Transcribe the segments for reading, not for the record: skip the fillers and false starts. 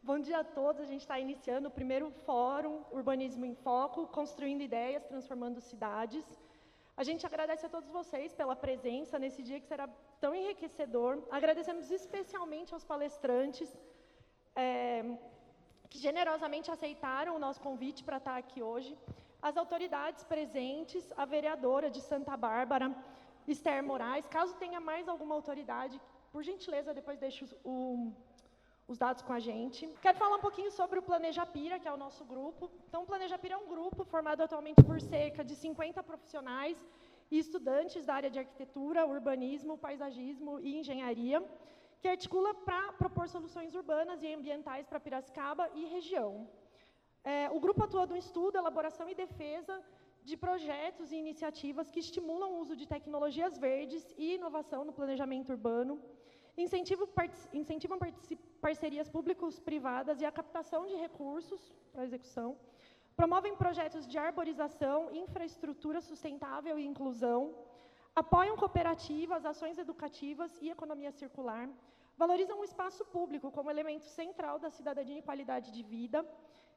Bom dia a todos, a gente está iniciando o primeiro Fórum Urbanismo em Foco, construindo ideias, transformando cidades. A gente agradece a todos vocês pela presença nesse dia que será tão enriquecedor. Agradecemos especialmente aos palestrantes que generosamente aceitaram o nosso convite para estar aqui hoje, as autoridades presentes, a vereadora de Santa Bárbara, Esther Moraes. Caso tenha mais alguma autoridade, por gentileza, depois deixe os dados com a gente. Quero falar um pouquinho sobre o Planejapira, que é o nosso grupo. Então, o Planejapira é um grupo formado atualmente por cerca de 50 profissionais e estudantes da área de arquitetura, urbanismo, paisagismo e engenharia, que articula para propor soluções urbanas e ambientais para Piracicaba e região. O grupo atua no estudo, elaboração e defesa de projetos e iniciativas que estimulam o uso de tecnologias verdes e inovação no planejamento urbano, incentivam parcerias públicos-privadas e a captação de recursos para a execução, promovem projetos de arborização, infraestrutura sustentável e inclusão, apoiam cooperativas, ações educativas e economia circular, valorizam o espaço público como elemento central da cidadania e qualidade de vida,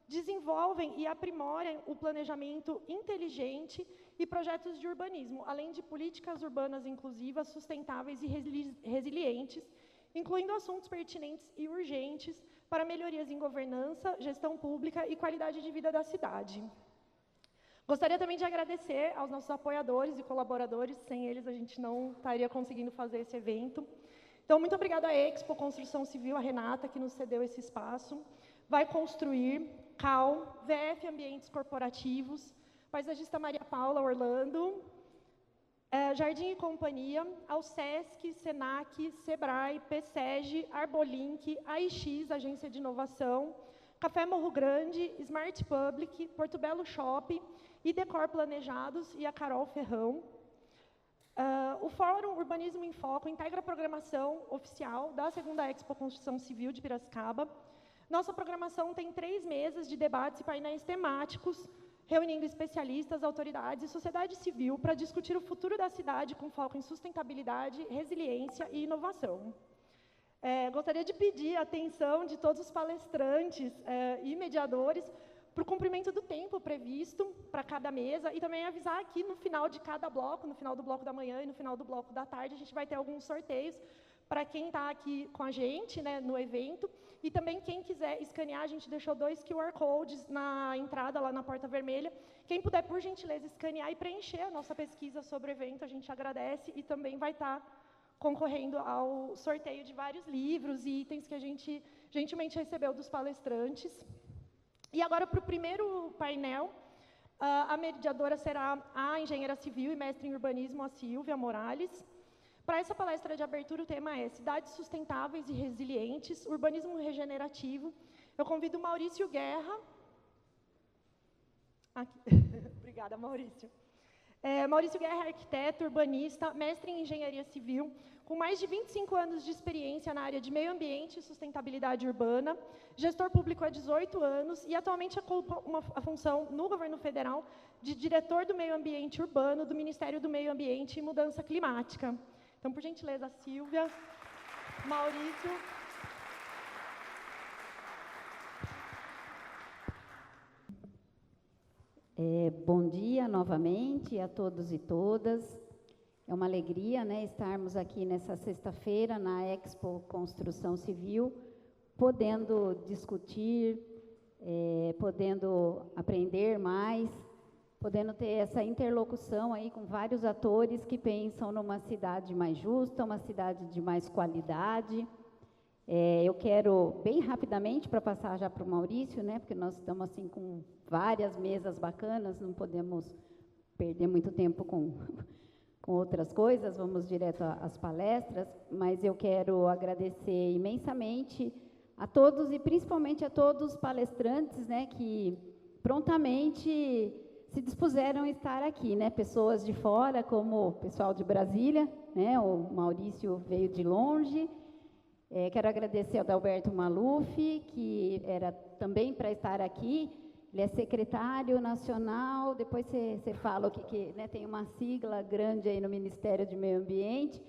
desenvolvem e aprimoram o planejamento inteligente e projetos de urbanismo, além de políticas urbanas inclusivas, sustentáveis e resilientes, incluindo assuntos pertinentes e urgentes para melhorias em governança, gestão pública e qualidade de vida da cidade. Gostaria também de agradecer aos nossos apoiadores e colaboradores, sem eles a gente não estaria conseguindo fazer esse evento. Então, muito obrigada à Expo Construção Civil, a Renata, que nos cedeu esse espaço. Vai Construir, CAL, VF Ambientes Corporativos, Paisagista Maria Paula Orlando, Jardim e Companhia, ao SESC, SENAC, SEBRAE, PSEG, Arbolink, AIX, Agência de Inovação, Café Morro Grande, Smart Public, Porto Belo Shopping, Idecor Planejados e a Carol Ferrão. O Fórum Urbanismo em Foco integra a programação oficial da segunda Expo Construção Civil de Piracicaba. Nossa programação tem 3 mesas de debates e painéis temáticos, reunindo especialistas, autoridades e sociedade civil para discutir o futuro da cidade com foco em sustentabilidade, resiliência e inovação. Gostaria de pedir a atenção de todos os palestrantes e mediadores para o cumprimento do tempo previsto para cada mesa e também avisar aqui no final de cada bloco, no final do bloco da manhã e no final do bloco da tarde, a gente vai ter alguns sorteios para quem está aqui com a gente, né, no evento, e também quem quiser escanear, a gente deixou 2 QR Codes na entrada, lá na porta vermelha. Quem puder, por gentileza, escanear e preencher a nossa pesquisa sobre o evento, a gente agradece, e também vai estar concorrendo ao sorteio de vários livros e itens que a gente gentilmente recebeu dos palestrantes. E agora, para o primeiro painel, a mediadora será a engenheira civil e mestre em urbanismo, a Silvia Morales. Para essa palestra de abertura, o tema é Cidades Sustentáveis e Resilientes, Urbanismo Regenerativo. Eu convido o Maurício Guerra. Obrigada, Maurício. Maurício Guerra é arquiteto, urbanista, mestre em engenharia civil, com mais de 25 anos de experiência na área de meio ambiente e sustentabilidade urbana, gestor público há 18 anos e atualmente ocupa a função no governo federal de diretor do meio ambiente urbano do Ministério do Meio Ambiente e Mudança Climática. Então, por gentileza, Silvia, Maurício. Bom dia novamente a todos e todas. É uma alegria, né, estarmos aqui nessa sexta-feira na Expo Construção Civil, podendo discutir, podendo aprender mais, podendo ter essa interlocução aí com vários atores que pensam numa cidade mais justa, uma cidade de mais qualidade. Eu quero, bem rapidamente, para passar já para o Maurício, né, porque nós estamos assim com várias mesas bacanas, não podemos perder muito tempo com outras coisas, vamos direto às palestras, mas eu quero agradecer imensamente a todos e principalmente a todos os palestrantes, né, que prontamente se dispuseram a estar aqui, né, pessoas de fora, como o pessoal de Brasília, né, o Maurício veio de longe. Quero agradecer ao Adalberto Maluf, que era também para estar aqui. Ele é secretário nacional, depois você fala o que né, tem uma sigla grande aí no Ministério de Meio Ambiente,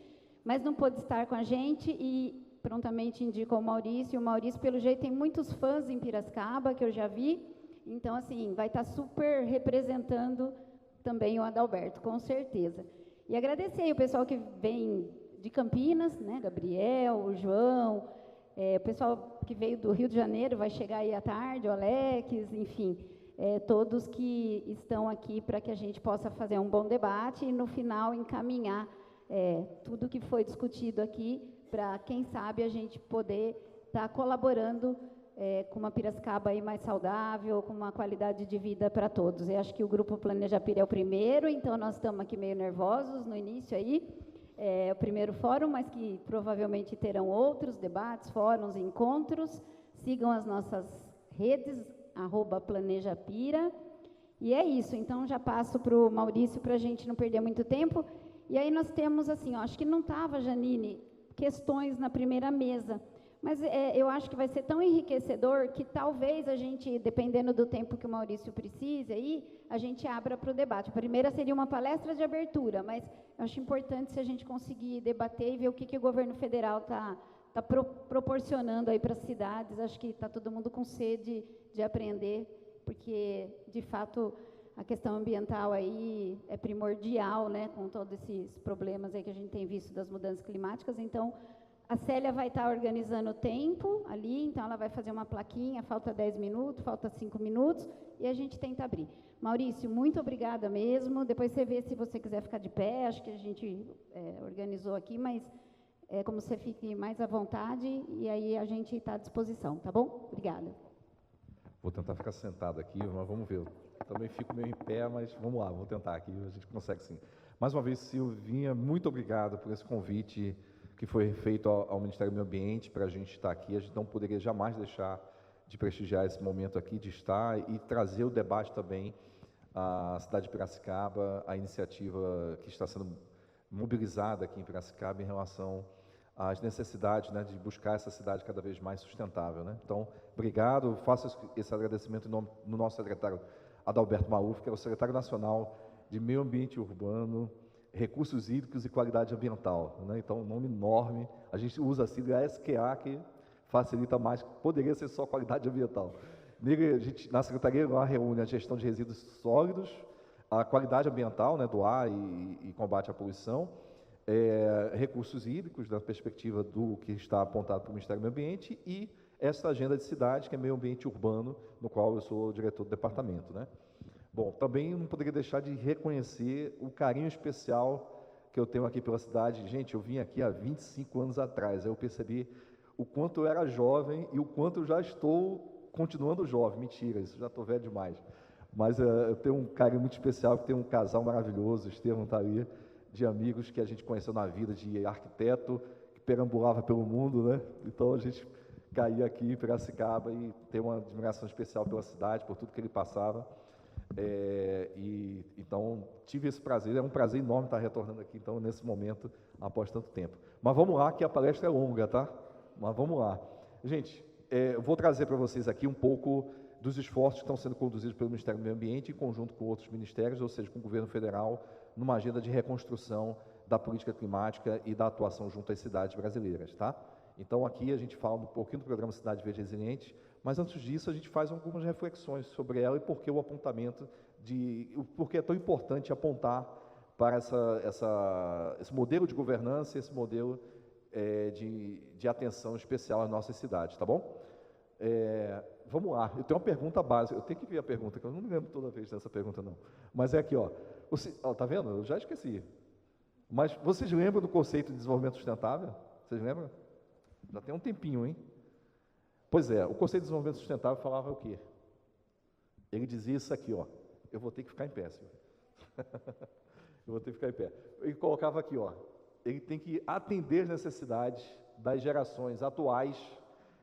mas não pôde estar com a gente, e prontamente indico ao Maurício. O Maurício, pelo jeito, tem muitos fãs em Piracicaba, que eu já vi. Então, assim, vai estar super representando também o Adalberto, com certeza. E agradecer aí o pessoal que vem de Campinas, né, Gabriel, o João, o pessoal que veio do Rio de Janeiro, vai chegar aí à tarde, o Alex, enfim, todos que estão aqui para que a gente possa fazer um bom debate e, no final, encaminhar tudo que foi discutido aqui para, quem sabe, a gente poder estar colaborando com uma Piracicaba aí mais saudável, com uma qualidade de vida para todos. Eu acho que o Grupo Planeja Pira é o primeiro, então nós estamos aqui meio nervosos no início aí, o primeiro fórum, mas que provavelmente terão outros debates, fóruns, encontros. Sigam as nossas redes, @planejapira. E é isso, então já passo para o Maurício para a gente não perder muito tempo. E aí nós temos, assim, acho que não estava, Janine, questões na primeira mesa, mas eu acho que vai ser tão enriquecedor que talvez a gente, dependendo do tempo que o Maurício precise, aí a gente abra para o debate. A primeira seria uma palestra de abertura, mas eu acho importante se a gente conseguir debater e ver o que o governo federal está proporcionando aí para as cidades. Acho que está todo mundo com sede de aprender, porque, de fato, a questão ambiental aí é primordial, né, com todos esses problemas aí que a gente tem visto das mudanças climáticas. Então, a Célia vai estar organizando o tempo ali, então ela vai fazer uma plaquinha, falta 10 minutos, falta 5 minutos, e a gente tenta abrir. Maurício, muito obrigada mesmo. Depois você vê se você quiser ficar de pé, acho que a gente organizou aqui, mas como você fique mais à vontade, e aí a gente está à disposição, tá bom? Obrigada. Vou tentar ficar sentado aqui, mas vamos ver. Também fico meio em pé, mas vamos lá, vou tentar aqui, a gente consegue sim. Mais uma vez, Silvinha, muito obrigado por esse convite que foi feito ao Ministério do Meio Ambiente para a gente estar aqui. A gente não poderia jamais deixar de prestigiar esse momento aqui, de estar e trazer o debate também à cidade de Piracicaba, a iniciativa que está sendo mobilizada aqui em Piracicaba em relação às necessidades, né, de buscar essa cidade cada vez mais sustentável, né? Então, obrigado, faço esse agradecimento no nosso secretário Adalberto Maluf, que é o secretário nacional de Meio Ambiente Urbano, Recursos Hídricos e Qualidade Ambiental, né? Então, um nome enorme. A gente usa a sigla SQA, que facilita mais, poderia ser só qualidade ambiental. A gente, na Secretaria, lá reúne a gestão de resíduos sólidos, a qualidade ambiental, né, do ar e combate à poluição, recursos hídricos, na perspectiva do que está apontado para o Ministério do Meio Ambiente, e essa agenda de cidade, que é meio ambiente urbano, no qual eu sou o diretor do departamento, né? Bom, também não poderia deixar de reconhecer o carinho especial que eu tenho aqui pela cidade. Gente, eu vim aqui há 25 anos atrás, eu percebi o quanto eu era jovem e o quanto eu já estou continuando jovem. Mentira, isso já estou velho demais. Mas eu tenho um carinho muito especial, que tem um casal maravilhoso, o Estevão está ali, de amigos que a gente conheceu na vida, de arquiteto, que perambulava pelo mundo, né? Então a gente caía aqui em Piracicaba e tem uma admiração especial pela cidade, por tudo que ele passava. Então, tive esse prazer, é um prazer enorme estar retornando aqui, então, nesse momento, após tanto tempo. Mas vamos lá, que a palestra é longa, tá? Mas vamos lá. Gente, eu vou trazer para vocês aqui um pouco dos esforços que estão sendo conduzidos pelo Ministério do Meio Ambiente, em conjunto com outros ministérios, ou seja, com o governo federal, numa agenda de reconstrução da política climática e da atuação junto às cidades brasileiras, tá? Então, aqui a gente fala um pouquinho do programa Cidade Verde Resiliente, mas antes disso a gente faz algumas reflexões sobre ela e por que o apontamento por que é tão importante apontar para esse modelo de governança, esse modelo de atenção especial às nossas cidades, tá bom? Vamos lá, eu tenho uma pergunta básica, eu tenho que ver a pergunta, que eu não me lembro toda vez dessa pergunta não, mas é aqui, ó, tá vendo? Eu já esqueci, mas vocês lembram do conceito de desenvolvimento sustentável? Vocês lembram? Já tem um tempinho, hein? Pois é, o conceito de desenvolvimento sustentável falava o quê? Ele dizia isso aqui, ó, eu vou ter que ficar em pé, senhor. Eu vou ter que ficar em pé. Ele colocava aqui, ó, ele tem que atender as necessidades das gerações atuais,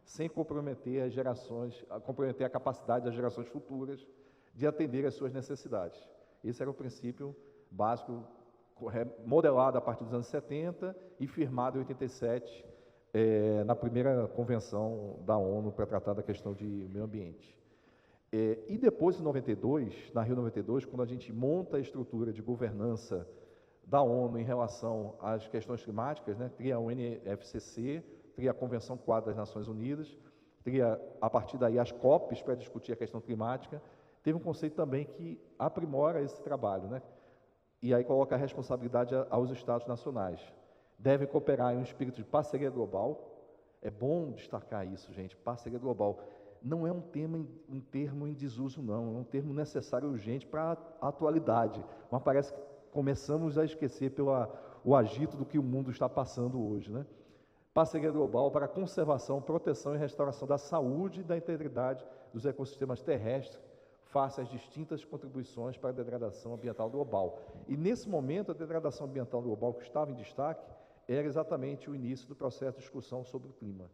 sem comprometer comprometer a capacidade das gerações futuras de atender às suas necessidades. Esse era o princípio básico, modelado a partir dos anos 70 e firmado em 87, na primeira convenção da ONU para tratar da questão de meio ambiente. E depois, em 92, na Rio 92, quando a gente monta a estrutura de governança da ONU em relação às questões climáticas, né, cria a UNFCCC, teria a Convenção Quadro das Nações Unidas, teria, a partir daí, as COPs para discutir a questão climática. Teve um conceito também que aprimora esse trabalho, né? E aí coloca a responsabilidade aos Estados nacionais. Devem cooperar em um espírito de parceria global. É bom destacar isso, gente, parceria global. Não é um termo em desuso, não, é um termo necessário e urgente para a atualidade, mas parece que começamos a esquecer o agito do que o mundo está passando hoje, né? Parceria global para a conservação, proteção e restauração da saúde e da integridade dos ecossistemas terrestres, face às distintas contribuições para a degradação ambiental global. E nesse momento, a degradação ambiental global que estava em destaque era exatamente o início do processo de discussão sobre o clima.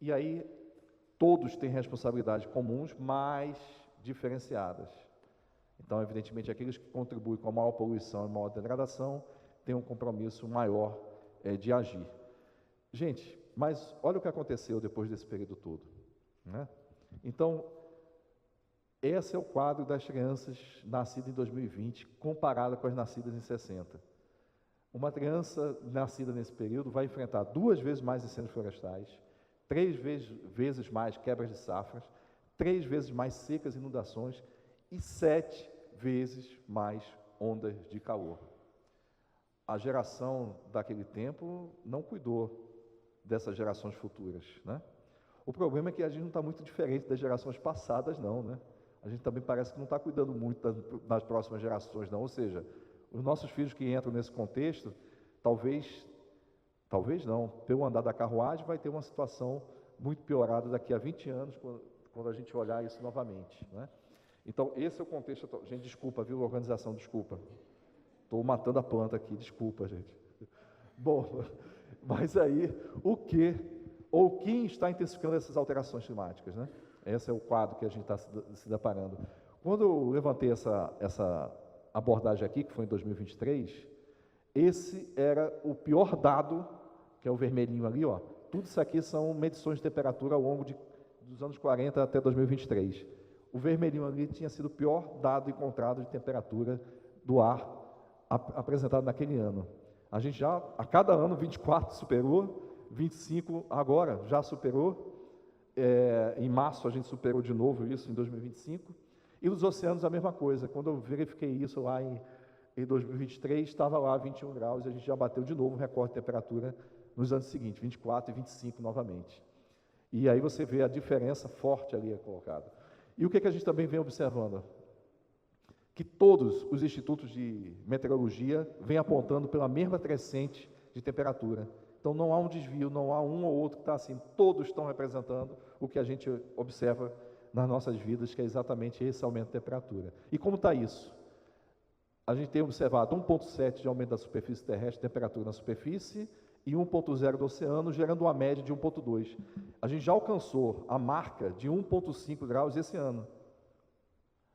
E aí, todos têm responsabilidades comuns, mas diferenciadas. Então, evidentemente, aqueles que contribuem com a maior poluição e maior degradação têm um compromisso maior de agir. Gente, mas olha o que aconteceu depois desse período todo, né? Então, esse é o quadro das crianças nascidas em 2020, comparada com as nascidas em 60. Uma criança nascida nesse período vai enfrentar 2 vezes mais incêndios florestais, 3 vezes mais quebras de safras, 3 vezes mais secas e inundações e 7 vezes mais ondas de calor. A geração daquele tempo não cuidou dessas gerações futuras, né? O problema é que a gente não está muito diferente das gerações passadas, não, né? A gente também parece que não está cuidando muito das próximas gerações, não. Ou seja, os nossos filhos que entram nesse contexto, talvez não, pelo andar da carruagem, vai ter uma situação muito piorada daqui a 20 anos, quando a gente olhar isso novamente, né? Então, esse é o contexto. Gente, desculpa, viu, organização, desculpa. Estou matando a planta aqui, desculpa, gente. Bom, mas aí, quem está intensificando essas alterações climáticas, né? Esse é o quadro que a gente está se deparando. Quando eu levantei essa abordagem aqui, que foi em 2023, esse era o pior dado, que é o vermelhinho ali, ó. Tudo isso aqui são medições de temperatura ao longo dos anos 40 até 2023. O vermelhinho ali tinha sido o pior dado encontrado de temperatura do ar apresentado naquele ano. A gente já, a cada ano, 24 superou, 25 agora já superou. Em março a gente superou de novo isso, em 2025, e nos oceanos a mesma coisa. Quando eu verifiquei isso lá em 2023, estava lá 21 graus, e a gente já bateu de novo o recorde de temperatura nos anos seguintes, 24 e 25 novamente. E aí você vê a diferença forte ali colocada. E o que a gente também vem observando? Que todos os institutos de meteorologia vêm apontando pela mesma crescente de temperatura. Então, não há um desvio, não há um ou outro que está assim, todos estão representando o que a gente observa nas nossas vidas, que é exatamente esse aumento de temperatura. E como está isso? A gente tem observado 1,7 de aumento da superfície terrestre, temperatura na superfície, e 1,0 do oceano, gerando uma média de 1,2. A gente já alcançou a marca de 1,5 graus esse ano,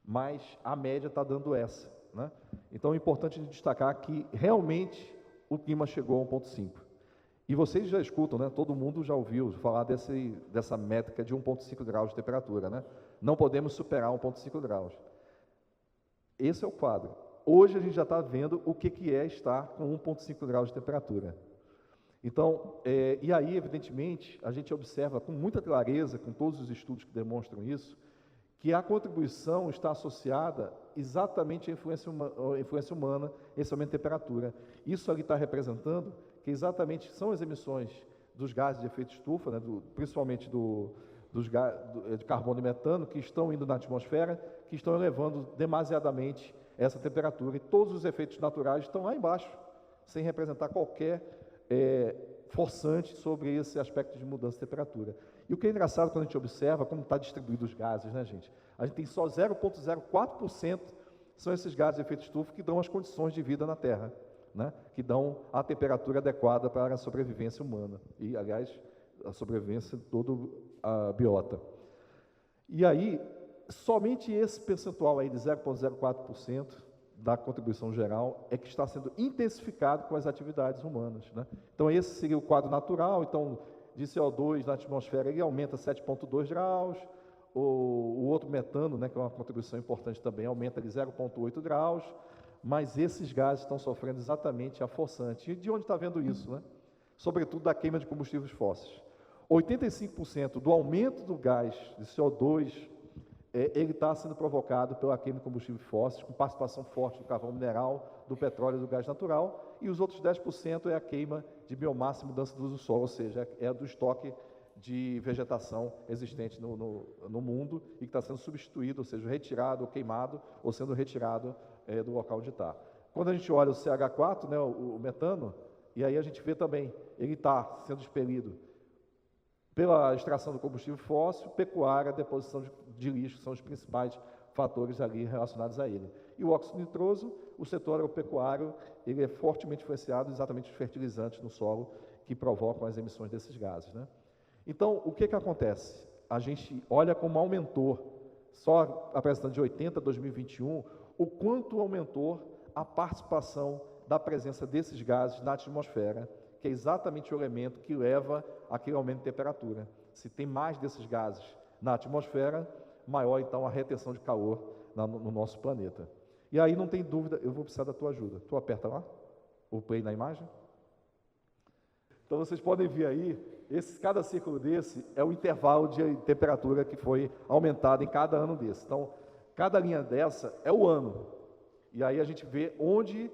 mas a média está dando essa, né? Então, é importante destacar que, realmente, o clima chegou a 1,5. E vocês já escutam, né? Todo mundo já ouviu falar dessa métrica de 1,5 graus de temperatura, né? Não podemos superar 1,5 graus. Esse é o quadro. Hoje a gente já está vendo o que é estar com 1,5 graus de temperatura. Então, e aí, evidentemente, a gente observa com muita clareza, com todos os estudos que demonstram isso, que a contribuição está associada exatamente à influência humana, esse aumento de temperatura. Isso ali está representando que exatamente são as emissões dos gases de efeito estufa, né, principalmente de carbono e metano, que estão indo na atmosfera, que estão elevando demasiadamente essa temperatura. E todos os efeitos naturais estão lá embaixo, sem representar qualquer forçante sobre esse aspecto de mudança de temperatura. E o que é engraçado quando a gente observa como está distribuído os gases, né, gente? A gente tem só 0,04% são esses gases de efeito estufa que dão as condições de vida na Terra, né? Que dão a temperatura adequada para a sobrevivência humana e, aliás, a sobrevivência de todo a biota. E aí, somente esse percentual aí de 0,04% da contribuição geral é que está sendo intensificado com as atividades humanas, né? Então, esse seria o quadro natural. Então, de CO2 na atmosfera, ele aumenta 7,2 graus, o outro metano, né, que é uma contribuição importante também, aumenta de 0,8 graus, mas esses gases estão sofrendo exatamente a forçante. E de onde está vendo isso, né? Sobretudo da queima de combustíveis fósseis. 85% do aumento do gás de CO2, ele está sendo provocado pela queima de combustíveis fósseis, com participação forte do carvão mineral, do petróleo e do gás natural, e os outros 10% é a queima de biomassa e mudança do uso do solo, ou seja, é do estoque de vegetação existente no mundo e que está sendo substituído, ou seja, retirado ou queimado, ou sendo retirado do local onde está. Quando a gente olha o CH4, né, o metano, e aí a gente vê também, ele está sendo expelido pela extração do combustível fóssil, pecuária, deposição de lixo, são os principais fatores ali relacionados a ele. E o óxido nitroso, o setor agropecuário, ele é fortemente influenciado exatamente os fertilizantes no solo que provocam as emissões desses gases, né? Então, o que acontece? A gente olha como aumentou, só apresentando de 80 a 2021, o quanto aumentou a participação da presença desses gases na atmosfera, que é exatamente o elemento que leva àquele aumento de temperatura. Se tem mais desses gases na atmosfera, maior então a retenção de calor no nosso planeta. E aí não tem dúvida, eu vou precisar da tua ajuda. Tu aperta lá, o play na imagem. Então vocês podem ver aí, cada círculo desse é o intervalo de temperatura que foi aumentado em cada ano desse. Então, cada linha dessa é o ano. E aí a gente vê onde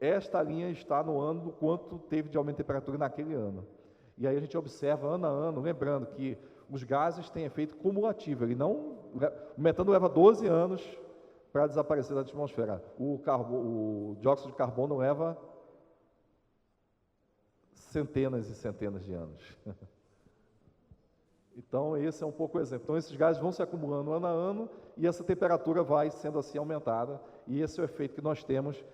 esta linha está no ano, do quanto teve de aumento de temperatura naquele ano. E aí a gente observa ano a ano, lembrando que os gases têm efeito cumulativo. O metano leva 12 anos para desaparecer da atmosfera. O dióxido de carbono leva centenas e centenas de anos. Então, esse é um pouco o exemplo. Então, esses gases vão se acumulando ano a ano e essa temperatura vai sendo assim aumentada. E esse é o efeito que nós temos,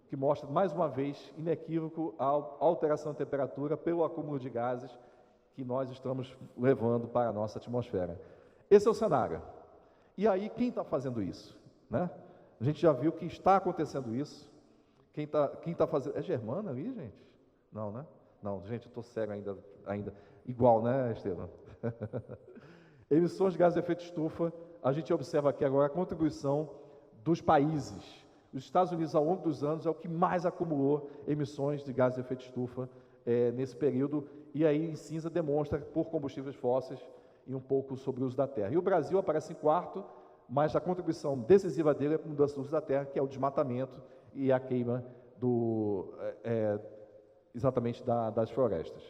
que mostra, mais uma vez, inequívoco, a alteração da temperatura pelo acúmulo de gases que nós estamos levando para a nossa atmosfera. Esse é o cenário. E aí, quem está fazendo isso? Né? A gente já viu que está acontecendo isso. Quem tá fazendo... É Germana ali, gente? Não, né? Não, gente, eu estou cego ainda. Igual, né, Estevam? Emissões de gases de efeito estufa, a gente observa aqui agora a contribuição dos países. Os Estados Unidos, ao longo dos anos, é o que mais acumulou emissões de gases de efeito estufa nesse período, e aí em cinza demonstra por combustíveis fósseis e um pouco sobre o uso da terra. E o Brasil aparece em quarto, mas a contribuição decisiva dele é a mudança do uso da terra, que é o desmatamento e a queima exatamente das florestas.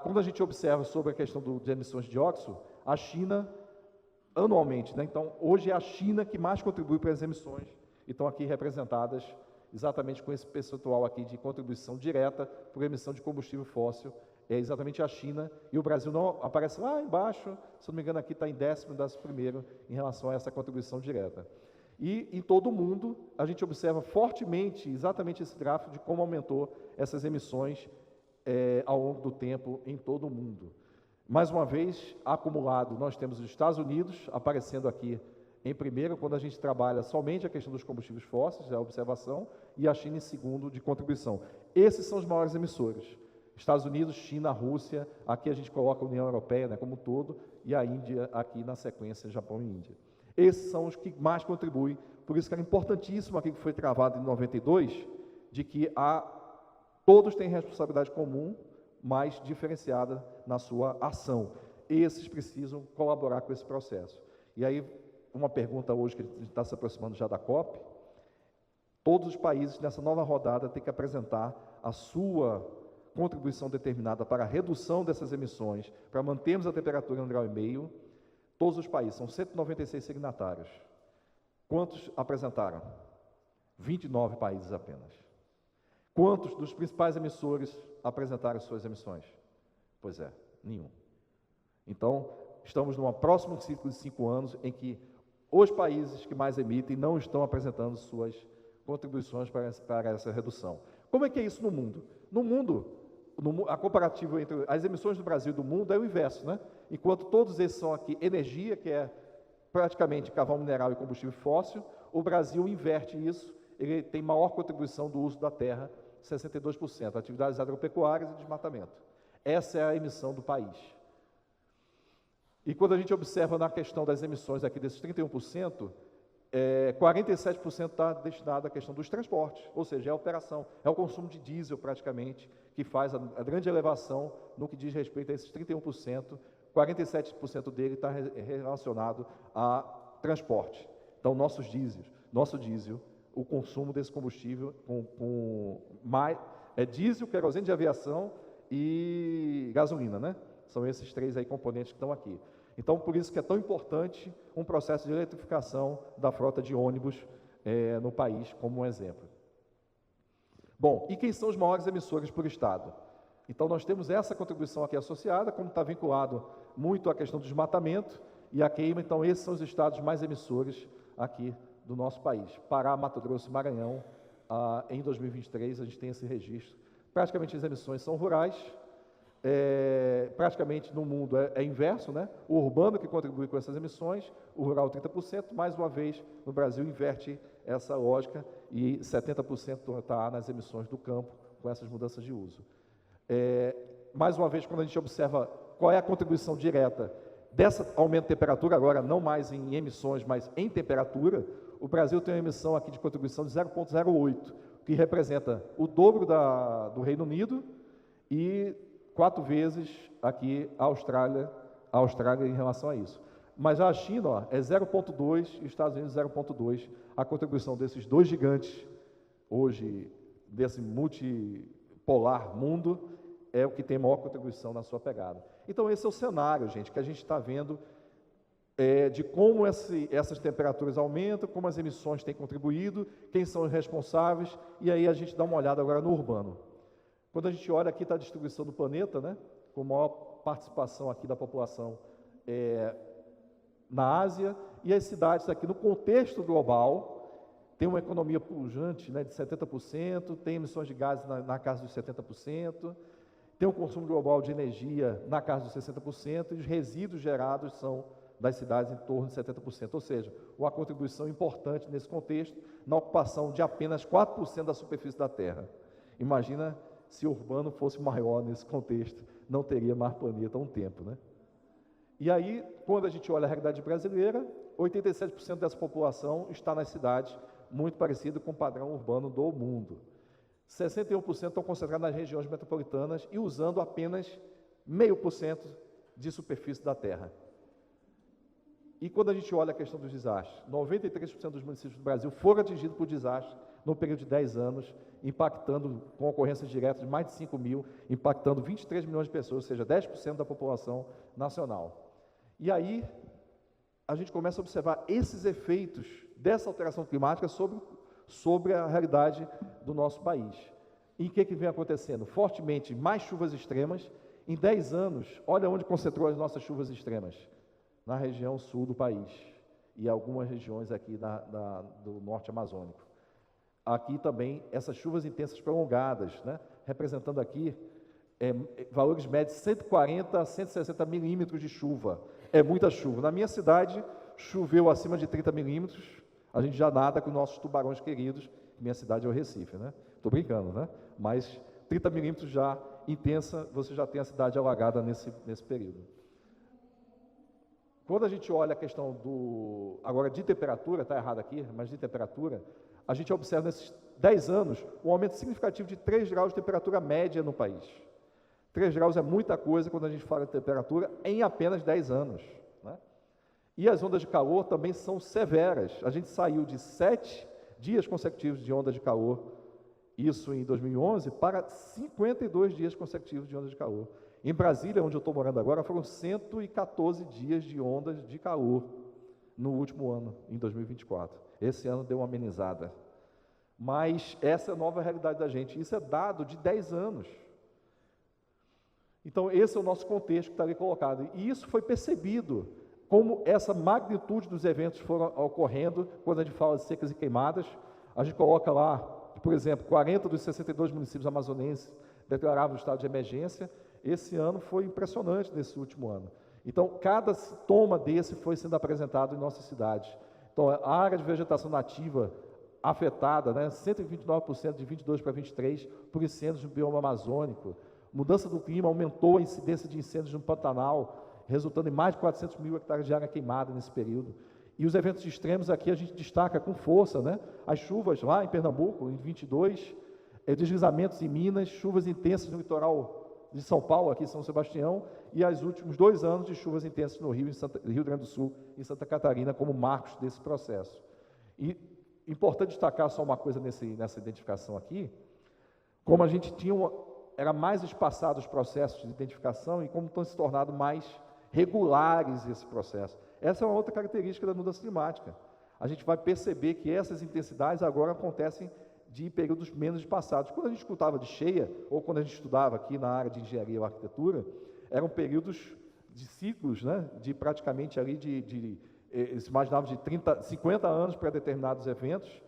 Quando a gente observa sobre a questão de emissões de dióxido, a China, anualmente, né? Então, hoje é a China que mais contribui para as emissões, e estão aqui representadas exatamente com esse percentual aqui de contribuição direta por emissão de combustível fóssil, é exatamente a China, e o Brasil não aparece lá embaixo, se não me engano aqui está em 11º em relação a essa contribuição direta. E em todo o mundo, a gente observa fortemente exatamente esse gráfico de como aumentou essas emissões ao longo do tempo em todo o mundo. Mais uma vez, acumulado, nós temos os Estados Unidos aparecendo aqui em primeiro, quando a gente trabalha somente a questão dos combustíveis fósseis, a observação, e a China em segundo de contribuição. Esses são os maiores emissores. Estados Unidos, China, Rússia, aqui a gente coloca a União Europeia, né, como um todo, e a Índia aqui na sequência, Japão e Índia. Esses são os que mais contribuem, por isso que era importantíssimo aqui que foi travado em 92, de que todos têm responsabilidade comum, mas diferenciada na sua ação. Esses precisam colaborar com esse processo. E aí, uma pergunta hoje, que a gente está se aproximando já da COP, todos os países nessa nova rodada têm que apresentar a sua contribuição determinada para a redução dessas emissões, para mantermos a temperatura em 1,5 grau, todos os países, são 196 signatários. Quantos apresentaram? 29 países apenas. Quantos dos principais emissores apresentaram suas emissões? Pois é, nenhum. Então, estamos num próximo ciclo de 5 anos em que os países que mais emitem não estão apresentando suas contribuições para essa redução. Como é que é isso no mundo? No mundo, a comparativa entre as emissões do Brasil e do mundo é o inverso, né? Enquanto todos esses são aqui energia, que é praticamente carvão mineral e combustível fóssil, o Brasil inverte isso, ele tem maior contribuição do uso da terra, 62%, atividades agropecuárias e desmatamento. Essa é a emissão do país. E quando a gente observa na questão das emissões aqui desses 31%, 47% está destinado à questão dos transportes, ou seja, é a operação, é o consumo de diesel praticamente, que faz a grande elevação no que diz respeito a esses 31%, 47% dele está relacionado a transporte. Então, nosso diesel, o consumo desse combustível com mais, diesel, querosene de aviação e gasolina, né? São esses 3 aí componentes que estão aqui. Então, por isso que é tão importante um processo de eletrificação da frota de ônibus no país, como um exemplo. Bom, e quem são os maiores emissores por estado? Então, nós temos essa contribuição aqui associada, como está vinculado muito à questão do desmatamento e a queima, então esses são os estados mais emissores aqui do nosso país. Pará, Mato Grosso e Maranhão, em 2023, a gente tem esse registro. Praticamente as emissões são rurais, praticamente no mundo é inverso, né? O urbano que contribui com essas emissões, o rural 30%, mais uma vez no Brasil inverte essa lógica e 70% está nas emissões do campo com essas mudanças de uso. Mais uma vez, quando a gente observa qual é a contribuição direta desse aumento de temperatura, agora não mais em emissões, mas em temperatura, o Brasil tem uma emissão aqui de contribuição de 0,08, que representa o dobro do Reino Unido e 4 vezes aqui a Austrália em relação a isso. Mas a China é 0,2 e os Estados Unidos 0,2. A contribuição desses 2 gigantes, hoje, desse multipolar mundo, é o que tem maior contribuição na sua pegada. Então, esse é o cenário, gente, que a gente está vendo de como essas temperaturas aumentam, como as emissões têm contribuído, quem são os responsáveis, e aí a gente dá uma olhada agora no urbano. Quando a gente olha aqui, está a distribuição do planeta, né, com maior participação aqui da população na Ásia, e as cidades aqui no contexto global, tem uma economia pujante, né, de 70%, tem emissões de gases na casa dos 70%, tem um consumo global de energia na casa dos 60%, e os resíduos gerados são das cidades em torno de 70%, ou seja, uma contribuição importante nesse contexto, na ocupação de apenas 4% da superfície da Terra. Imagina se o urbano fosse maior nesse contexto, não teria mais planeta há um tempo, né? E aí, quando a gente olha a realidade brasileira, 87% dessa população está nas cidades, muito parecido com o padrão urbano do mundo. 61% estão concentrados nas regiões metropolitanas e usando apenas 0,5% de superfície da Terra. E quando a gente olha a questão dos desastres, 93% dos municípios do Brasil foram atingidos por desastres no período de 10 anos, impactando, com ocorrências diretas de mais de 5 mil, impactando 23 milhões de pessoas, ou seja, 10% da população nacional. E aí, a gente começa a observar esses efeitos dessa alteração climática sobre a realidade do nosso país. E o que vem acontecendo? Fortemente, mais chuvas extremas. Em 10 anos, olha onde concentrou as nossas chuvas extremas. Na região sul do país e algumas regiões aqui do norte amazônico. Aqui também, essas chuvas intensas prolongadas, né, representando aqui valores médios de 140 a 160 milímetros de chuva. É muita chuva. Na minha cidade, choveu acima de 30 milímetros, a gente já nada com nossos tubarões queridos, minha cidade é o Recife, né? Estou brincando, né? Mas 30 milímetros já intensa, você já tem a cidade alagada nesse período. Quando a gente olha a questão agora de temperatura, está errado aqui, mas de temperatura, a gente observa nesses 10 anos um aumento significativo de 3 graus de temperatura média no país. 3 graus é muita coisa quando a gente fala de temperatura em apenas 10 anos. Né? E as ondas de calor também são severas. A gente saiu de 7 dias consecutivos de onda de calor, isso em 2011, para 52 dias consecutivos de onda de calor. Em Brasília, onde eu estou morando agora, foram 114 dias de ondas de calor no último ano, em 2024. Esse ano deu uma amenizada. Mas essa é a nova realidade da gente. Isso é dado de 10 anos. Então, esse é o nosso contexto que está ali colocado. E isso foi percebido, como essa magnitude dos eventos foram ocorrendo, quando a gente fala de secas e queimadas. A gente coloca lá, por exemplo, 40 dos 62 municípios amazonenses declaravam o estado de emergência. Esse ano foi impressionante nesse último ano. Então, cada sintoma desse foi sendo apresentado em nossa cidade. Então, a área de vegetação nativa afetada, né, 129% de 22 para 23, por incêndios no bioma amazônico. Mudança do clima aumentou a incidência de incêndios no Pantanal, resultando em mais de 400 mil hectares de área queimada nesse período. E os eventos extremos aqui a gente destaca com força, né? As chuvas lá em Pernambuco, em 22, deslizamentos em Minas, chuvas intensas no litoral de São Paulo, aqui em São Sebastião, e os últimos 2 anos de chuvas intensas no Rio, Rio Grande do Sul e Santa Catarina, como marcos desse processo. E importante destacar só uma coisa nessa identificação aqui, como a gente era mais espaçado os processos de identificação e como estão se tornando mais regulares esse processo. Essa é uma outra característica da mudança climática. A gente vai perceber que essas intensidades agora acontecem de períodos menos espaçados. Quando a gente escutava de cheia, ou quando a gente estudava aqui na área de engenharia ou arquitetura, eram períodos de ciclos, né, de praticamente ali se imaginava de 50 anos para determinados eventos,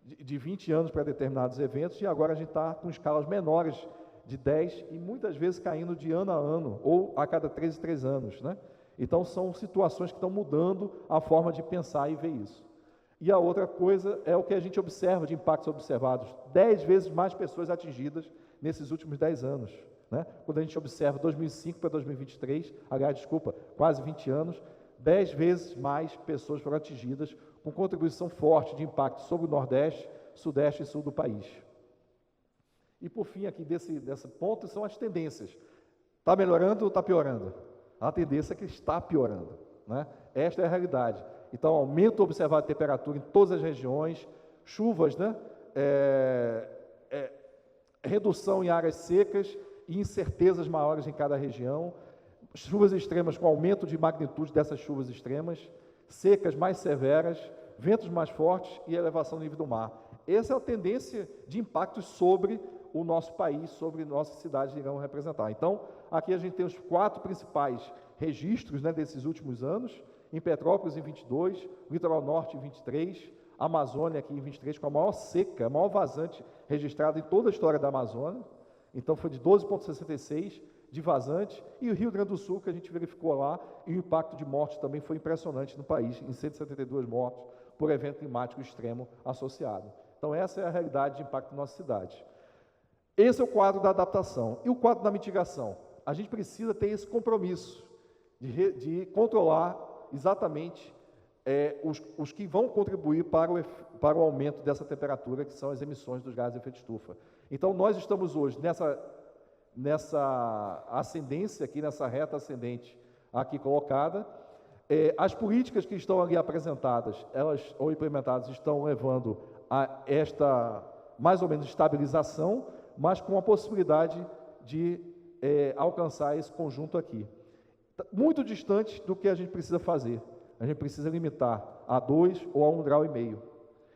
de 20 anos para determinados eventos, e agora a gente está com escalas menores de 10 e muitas vezes caindo de ano a ano, ou a cada 3 anos, né? Então, são situações que estão mudando a forma de pensar e ver isso. E a outra coisa é o que a gente observa de impactos observados, 10 vezes mais pessoas atingidas nesses últimos 10 anos, né? Quando a gente observa 2005 para 2023, aliás, desculpa, quase 20 anos, 10 vezes mais pessoas foram atingidas, com contribuição forte de impacto sobre o Nordeste, Sudeste e Sul do país. E, por fim, aqui desse ponto, são as tendências. Está melhorando ou está piorando? A tendência é que está piorando, né? Esta é a realidade. Então, aumento observado de temperatura em todas as regiões, chuvas, né? Redução em áreas secas e incertezas maiores em cada região, chuvas extremas com aumento de magnitude dessas chuvas extremas, secas mais severas, ventos mais fortes e elevação do nível do mar. Essa é a tendência de impactos sobre o nosso país, sobre nossas cidades irão representar. Então, aqui a gente tem os 4 principais registros, né, desses últimos anos, em Petrópolis em 22, Litoral Norte em 23, Amazônia aqui em 23, com a maior seca, a maior vazante registrada em toda a história da Amazônia. Então, foi de 12,66 de vazante, e o Rio Grande do Sul, que a gente verificou lá, e o impacto de morte também foi impressionante no país, em 172 mortos por evento climático extremo associado. Então, essa é a realidade de impacto na nossa cidade. Esse é o quadro da adaptação. E o quadro da mitigação? A gente precisa ter esse compromisso de controlar exatamente os que vão contribuir para o aumento dessa temperatura, que são as emissões dos gases de efeito estufa. Então, nós estamos hoje nessa ascendência aqui, nessa reta ascendente aqui colocada. As políticas que estão ali apresentadas, elas ou implementadas, estão levando a esta, mais ou menos, estabilização, mas com a possibilidade de alcançar esse conjunto aqui. Muito distante do que a gente precisa fazer. A gente precisa limitar a 2 ou a 1,5 grau.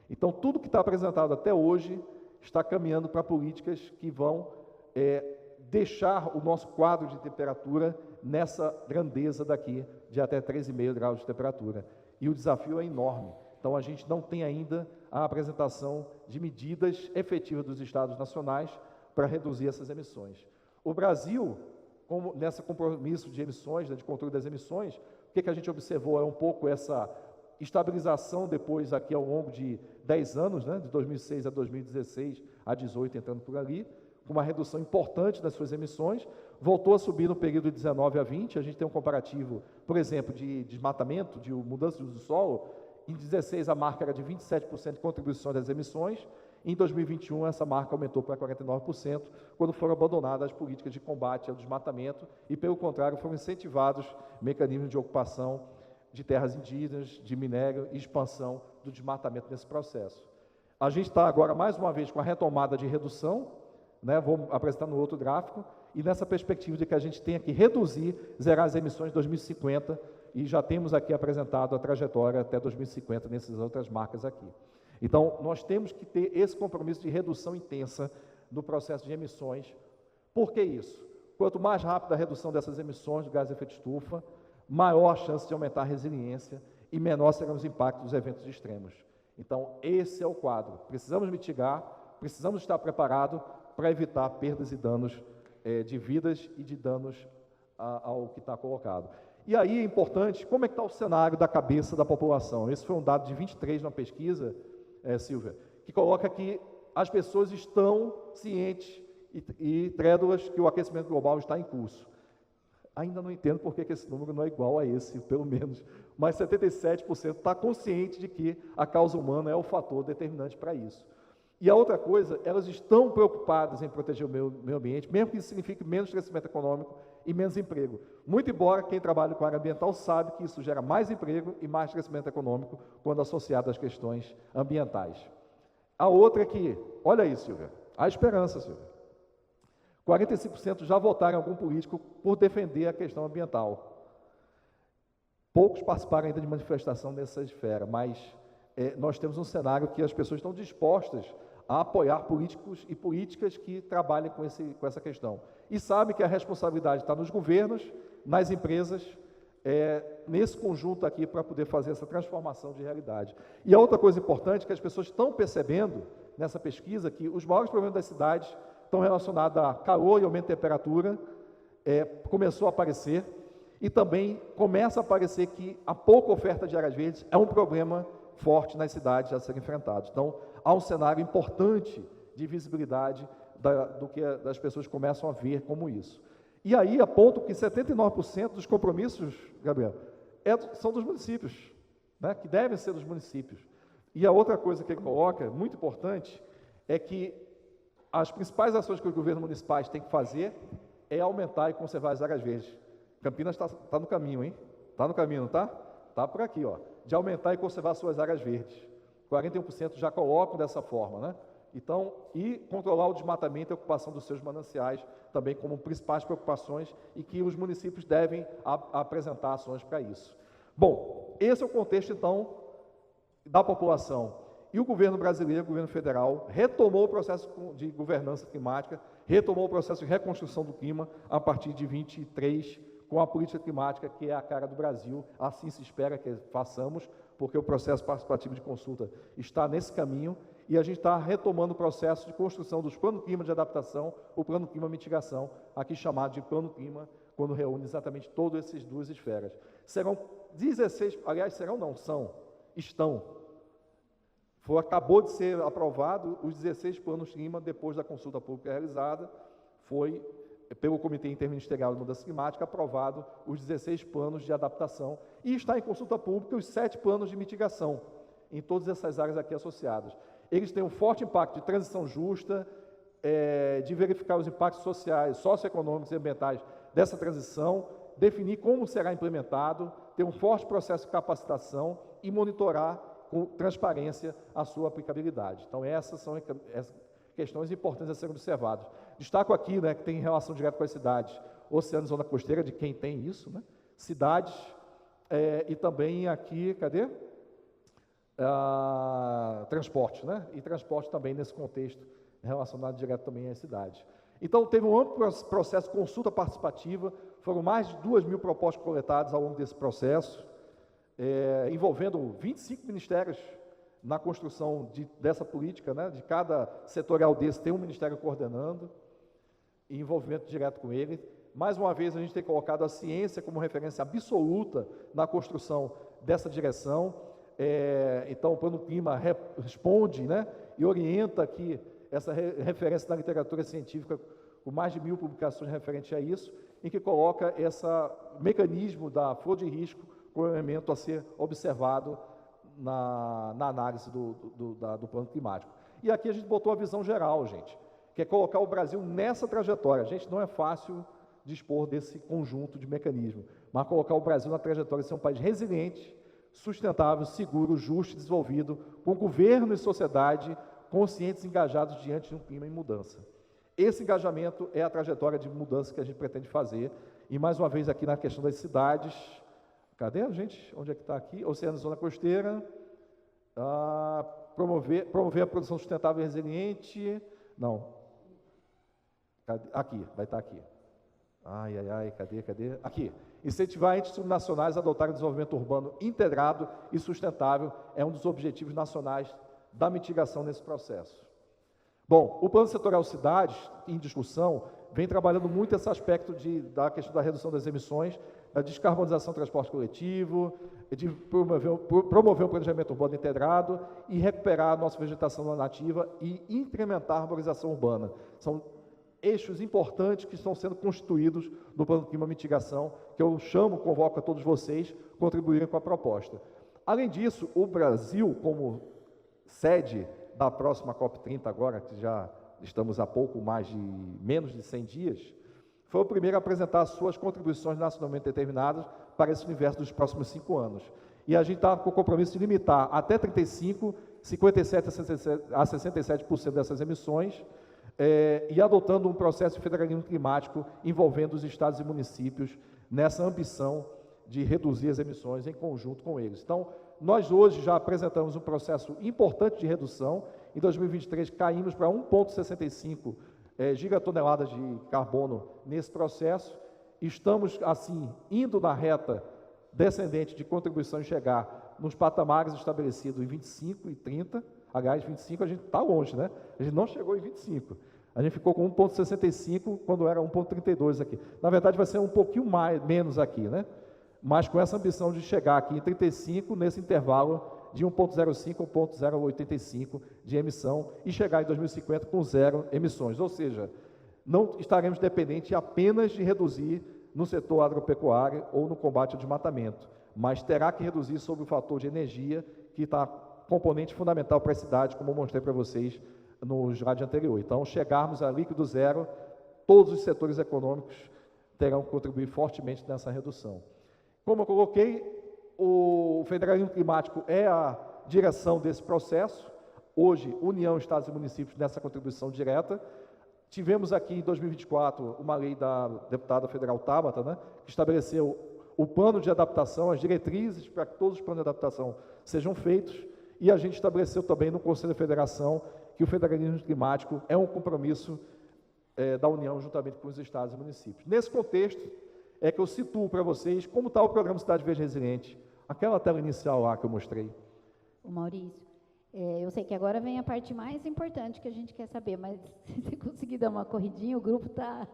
Então, tudo que está apresentado até hoje está caminhando para políticas que vão deixar o nosso quadro de temperatura nessa grandeza daqui, de até 3,5 graus de temperatura. E o desafio é enorme. Então, a gente não tem ainda a apresentação de medidas efetivas dos estados nacionais para reduzir essas emissões. O Brasil, nesse compromisso de emissões, de controle das emissões, o que a gente observou é um pouco essa estabilização depois aqui ao longo de 10 anos, né, de 2006 a 2016, a 18 entrando por ali, com uma redução importante das suas emissões, voltou a subir no período de 19 a 20, a gente tem um comparativo, por exemplo, de desmatamento, de mudança de uso do solo, em 16 a marca era de 27% de contribuição das emissões, em 2021 essa marca aumentou para 49%, quando foram abandonadas as políticas de combate ao desmatamento e, pelo contrário, foram incentivados mecanismos de ocupação de terras indígenas, de minério e expansão do desmatamento nesse processo. A gente está agora, mais uma vez, com a retomada de redução, né, vou apresentar no outro gráfico, e nessa perspectiva de que a gente tenha que reduzir, zerar as emissões em 2050, e já temos aqui apresentado a trajetória até 2050 nessas outras marcas aqui. Então, nós temos que ter esse compromisso de redução intensa no processo de emissões. Por que isso? Quanto mais rápida a redução dessas emissões de gás de efeito estufa, maior a chance de aumentar a resiliência e menor serão os impactos dos eventos extremos. Então, esse é o quadro. Precisamos mitigar, precisamos estar preparados para evitar perdas e danos de vidas e de danos ao que está colocado. E aí é importante, como é que está o cenário da cabeça da população? Esse foi um dado de 23 na pesquisa, Silvia, que coloca que as pessoas estão cientes e crédulas que o aquecimento global está em curso. Ainda não entendo por que esse número não é igual a esse, pelo menos, mas 77% está consciente de que a causa humana é o fator determinante para isso. E a outra coisa, elas estão preocupadas em proteger o meio ambiente, mesmo que isso signifique menos crescimento econômico e menos emprego. Muito embora quem trabalha com a área ambiental sabe que isso gera mais emprego e mais crescimento econômico quando associado às questões ambientais. A outra é que, olha aí, Silvia, a esperança, Silvia. 45% já votaram em algum político por defender a questão ambiental. Poucos participaram ainda de manifestação nessa esfera, mas nós temos um cenário que as pessoas estão dispostas a apoiar políticos e políticas que trabalhem com essa questão. E sabe que a responsabilidade está nos governos, nas empresas, nesse conjunto aqui para poder fazer essa transformação de realidade. E a outra coisa importante é que as pessoas estão percebendo nessa pesquisa que os maiores problemas das cidades estão relacionados a calor e aumento de temperatura, começou a aparecer, e também começa a aparecer que a pouca oferta de áreas verdes é um problema forte nas cidades a ser enfrentado. Então, há um cenário importante de visibilidade do que as pessoas começam a ver como isso. E aí aponto que 79% dos compromissos, Gabriel, são dos municípios, né, que devem ser dos municípios. E a outra coisa que ele coloca, muito importante, é que as principais ações que os governos municipais têm que fazer é aumentar e conservar as áreas verdes. Campinas está no caminho, hein? Está no caminho, não está? Está por aqui, ó, de aumentar e conservar suas áreas verdes. 41% já colocam dessa forma, né? Então, e controlar o desmatamento e a ocupação dos seus mananciais também como principais preocupações e que os municípios devem apresentar ações para isso. Bom, esse é o contexto, então, da população. E o governo brasileiro, o governo federal, retomou o processo de governança climática, retomou o processo de reconstrução do clima a partir de 23, com a política climática, que é a cara do Brasil. Assim se espera que façamos, porque o processo participativo de consulta está nesse caminho, e a gente está retomando o processo de construção dos planos clima de adaptação, o plano clima mitigação, aqui chamado de plano clima, quando reúne exatamente todas essas duas esferas. Serão 16, aliás, serão não, estão. Acabou de ser aprovado os 16 planos clima, depois da consulta pública realizada, foi, pelo Comitê Interministerial de Mudança Climática, aprovado os 16 planos de adaptação, e está em consulta pública os 7 planos de mitigação, em todas essas áreas aqui associadas. Eles têm um forte impacto de transição justa, de verificar os impactos sociais, socioeconômicos e ambientais dessa transição, definir como será implementado, ter um forte processo de capacitação e monitorar com transparência a sua aplicabilidade. Então, essas são as questões importantes a serem observadas. Destaco aqui, né, que tem relação direta com as cidades, oceano e zona costeira, de quem tem isso, né? Cidades, e também aqui, cadê? Transporte, né? E transporte também nesse contexto relacionado direto também às cidades. Então, teve um amplo processo de consulta participativa, foram mais de 2.000 propostas coletadas ao longo desse processo, envolvendo 25 ministérios na construção dessa política, né? De cada setorial desse tem um ministério coordenando, e envolvimento direto com ele. Mais uma vez, a gente tem colocado a ciência como referência absoluta na construção dessa direção. Então, o Plano Clima responde, né, e orienta aqui essa referência na literatura científica, com mais de 1.000 publicações referentes a isso, em que coloca esse mecanismo da flor de risco como elemento a ser observado na análise do plano climático. E aqui a gente botou a visão geral, gente, que é colocar o Brasil nessa trajetória. Gente, não é fácil dispor desse conjunto de mecanismos, mas colocar o Brasil na trajetória de ser um país resiliente, sustentável, seguro, justo e desenvolvido, com governo e sociedade conscientes e engajados diante de um clima em mudança. Esse engajamento é a trajetória de mudança que a gente pretende fazer. E, mais uma vez, aqui na questão das cidades, cadê a gente? Onde é que está aqui? Oceano e zona costeira, promover a produção sustentável e resiliente, não, aqui, vai estar aqui. Cadê? Aqui. Incentivar entes subnacionais a adotarem o desenvolvimento urbano integrado e sustentável é um dos objetivos nacionais da mitigação nesse processo. Bom, o Plano Setorial Cidades, em discussão, vem trabalhando muito esse aspecto da questão da redução das emissões, da descarbonização do transporte coletivo, de promover um planejamento urbano integrado e recuperar a nossa vegetação nativa e incrementar a arborização urbana. São eixos importantes que estão sendo constituídos no Plano Clima Mitigação, que eu convoco a todos vocês contribuírem com a proposta. Além disso, o Brasil, como sede da próxima COP30 agora, que já estamos há menos de 100 dias, foi o primeiro a apresentar as suas contribuições nacionalmente determinadas para esse universo dos próximos 5 anos. E a gente está com o compromisso de limitar até 35, 57 a 67% dessas emissões, e adotando um processo de federalismo climático envolvendo os estados e municípios nessa ambição de reduzir as emissões em conjunto com eles. Então, nós hoje já apresentamos um processo importante de redução. Em 2023, caímos para 1,65 gigatoneladas de carbono nesse processo. Estamos, assim, indo na reta descendente de contribuição e chegar nos patamares estabelecidos em 25 e 30. Aliás, 25 a gente está longe, né? A gente não chegou em 25. A gente ficou com 1,65 quando era 1,32 aqui. Na verdade, vai ser um pouquinho menos aqui, né? Mas com essa ambição de chegar aqui em 35, nesse intervalo de 1,05 a 1,085 de emissão e chegar em 2050 com 0 emissões. Ou seja, não estaremos dependentes apenas de reduzir no setor agropecuário ou no combate ao desmatamento, mas terá que reduzir sobre o fator de energia, que está componente fundamental para a cidade, como eu mostrei para vocês no slide anterior. Então, chegarmos a líquido zero, todos os setores econômicos terão que contribuir fortemente nessa redução. Como eu coloquei, o federalismo climático é a direção desse processo. Hoje, União, Estados e Municípios nessa contribuição direta. Tivemos aqui em 2024 uma lei da deputada federal Tabata, né, que estabeleceu o plano de adaptação, as diretrizes para que todos os planos de adaptação sejam feitos, e a gente estabeleceu também no Conselho da Federação que o federalismo climático é um compromisso da União juntamente com os estados e municípios. Nesse contexto, é que eu situo para vocês como está o programa Cidade Verde Resiliente, aquela tela inicial lá que eu mostrei. O Maurício, eu sei que agora vem a parte mais importante que a gente quer saber, mas se você conseguir dar uma corridinha, o grupo está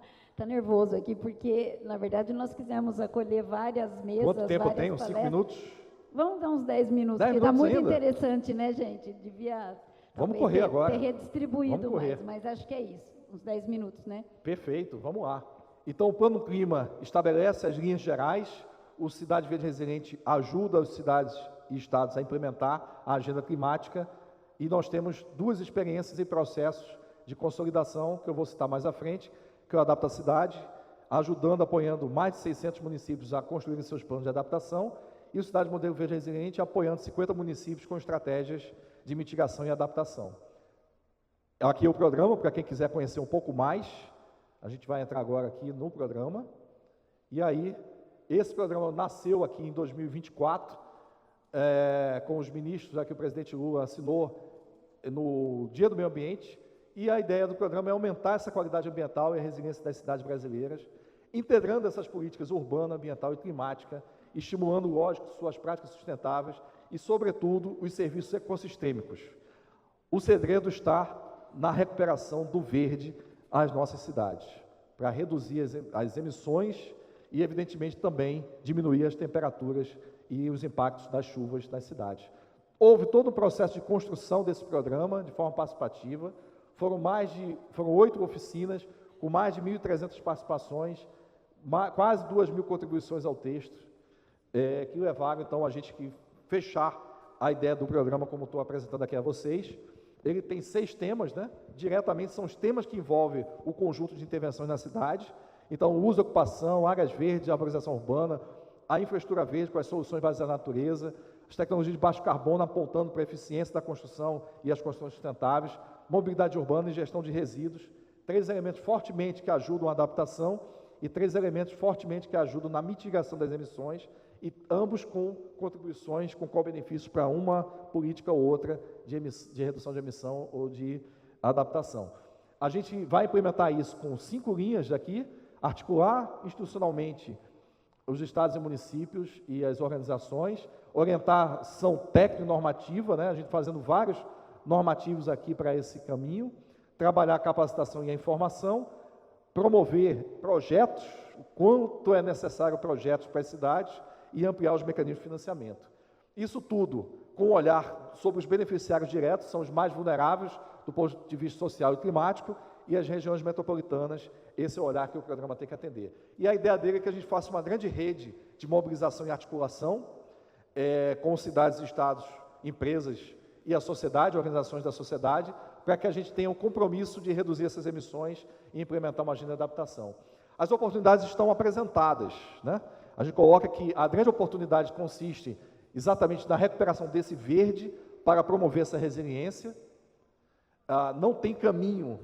nervoso aqui, porque, na verdade, nós quisemos acolher várias mesas. Quanto tempo eu tenho? 5 minutos? Vamos dar uns 10 minutos, 10 porque está muito ainda? interessante, né, gente? Devia Vamos correr agora. ter redistribuído Vamos correr. mais, mas acho que é isso, uns 10 minutos, né? Perfeito, vamos lá. Então, o Plano Clima estabelece as linhas gerais, o Cidade Verde Resiliente ajuda as cidades e estados a implementar a agenda climática, e nós temos 2 experiências e processos de consolidação, que eu vou citar mais à frente, que é o Adapta a Cidade, ajudando, apoiando mais de 600 municípios a construírem seus planos de adaptação, e o Cidade Modelo Verde Resiliente apoiando 50 municípios com estratégias de mitigação e adaptação. Aqui é o programa, para quem quiser conhecer um pouco mais, a gente vai entrar agora aqui no programa, e aí, esse programa nasceu aqui em 2024, com os ministros, aqui o presidente Lula assinou no Dia do Meio Ambiente, e a ideia do programa é aumentar essa qualidade ambiental e a resiliência das cidades brasileiras, integrando essas políticas urbana, ambiental e climática, estimulando, lógico, suas práticas sustentáveis e, sobretudo, os serviços ecossistêmicos. O segredo está na recuperação do verde às nossas cidades, para reduzir as emissões e, evidentemente, também diminuir as temperaturas e os impactos das chuvas nas cidades. Houve todo um processo de construção desse programa de forma participativa, foram 8 oficinas, com mais de 1.300 participações, quase 2.000 contribuições ao texto, que levaram, então, a gente que fechar a ideia do programa, como estou apresentando aqui a vocês. Ele tem 6 temas, né? Diretamente são os temas que envolvem o conjunto de intervenções na cidade. Então, o uso e ocupação, áreas verdes, arborização urbana, a infraestrutura verde com as soluções baseadas na natureza, as tecnologias de baixo carbono apontando para a eficiência da construção e as construções sustentáveis, mobilidade urbana e gestão de resíduos, 3 elementos fortemente que ajudam a adaptação e 3 elementos fortemente que ajudam na mitigação das emissões, e ambos com contribuições, com co-benefícios para uma política ou outra de redução de emissão ou de adaptação. A gente vai implementar isso com 5 linhas daqui, articular institucionalmente os estados e municípios e as organizações, orientação técnico-normativa, né, a gente fazendo vários normativos aqui para esse caminho, trabalhar a capacitação e a informação, promover projetos, o quanto é necessário projetos para as cidades, e ampliar os mecanismos de financiamento. Isso tudo com um olhar sobre os beneficiários diretos, são os mais vulneráveis do ponto de vista social e climático, e as regiões metropolitanas, esse é o olhar que o programa tem que atender. E a ideia dele é que a gente faça uma grande rede de mobilização e articulação com cidades, estados, empresas e a sociedade, organizações da sociedade, para que a gente tenha um compromisso de reduzir essas emissões e implementar uma agenda de adaptação. As oportunidades estão apresentadas, né? A gente coloca que a grande oportunidade consiste exatamente na recuperação desse verde para promover essa resiliência. Não tem caminho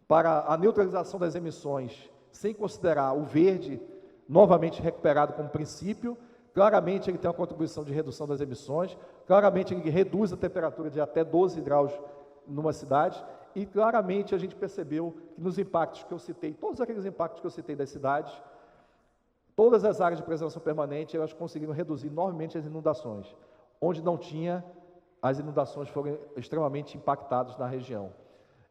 para a neutralização das emissões sem considerar o verde novamente recuperado como princípio. Claramente ele tem uma contribuição de redução das emissões, claramente ele reduz a temperatura de até 12 graus numa cidade, e claramente a gente percebeu que nos impactos que eu citei, todos aqueles impactos que eu citei das cidades, todas as áreas de preservação permanente, elas conseguiram reduzir enormemente as inundações. Onde não tinha, as inundações foram extremamente impactadas na região,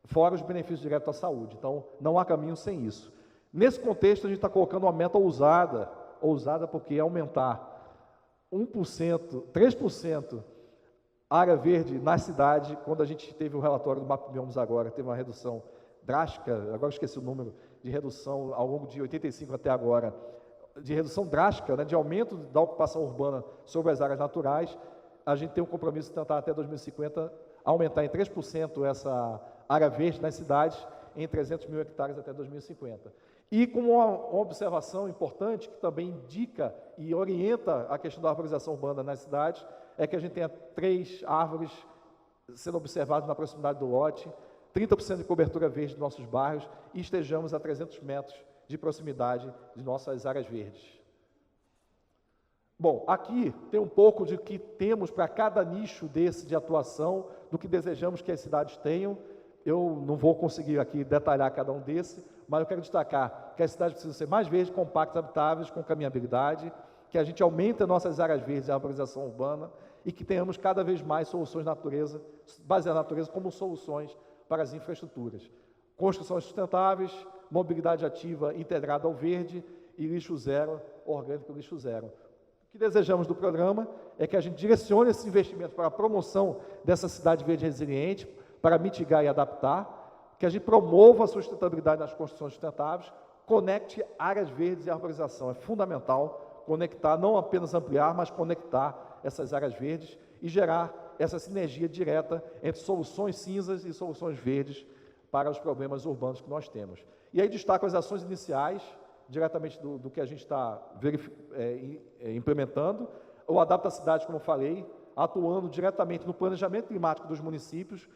fora os benefícios diretos à saúde. Então, não há caminho sem isso. Nesse contexto, a gente está colocando uma meta ousada porque é aumentar 1%, 3% área verde na cidade. Quando a gente teve o relatório do MapBiomas agora, teve uma redução drástica, agora esqueci o número, de redução ao longo de 85 até agora, de redução drástica, né, de aumento da ocupação urbana sobre as áreas naturais. A gente tem um compromisso de tentar até 2050 aumentar em 3% essa área verde nas cidades, em 300 mil hectares até 2050. E com uma observação importante, que também indica e orienta a questão da arborização urbana nas cidades, é que a gente tenha 3 árvores sendo observadas na proximidade do lote, 30% de cobertura verde dos nossos bairros, e estejamos a 300 metros de proximidade de nossas áreas verdes. Bom, aqui tem um pouco de que temos para cada nicho desse de atuação, do que desejamos que as cidades tenham. Eu não vou conseguir aqui detalhar cada um desse, mas eu quero destacar que as cidades precisam ser mais verdes, compactas, habitáveis, com caminhabilidade, que a gente aumente nossas áreas verdes e a arborização urbana, e que tenhamos cada vez mais soluções baseadas na natureza como soluções para as infraestruturas. Construções sustentáveis, mobilidade ativa integrada ao verde e lixo zero, orgânico lixo zero. O que desejamos do programa é que a gente direcione esses investimentos para a promoção dessa cidade verde resiliente, para mitigar e adaptar, que a gente promova a sustentabilidade nas construções sustentáveis, conecte áreas verdes e arborização. É fundamental conectar, não apenas ampliar, mas conectar essas áreas verdes e gerar essa sinergia direta entre soluções cinzas e soluções verdes para os problemas urbanos que nós temos. E aí destaco as ações iniciais, diretamente do que a gente está implementando. O Adapta Cidade, como eu falei, atuando diretamente no planejamento climático dos municípios,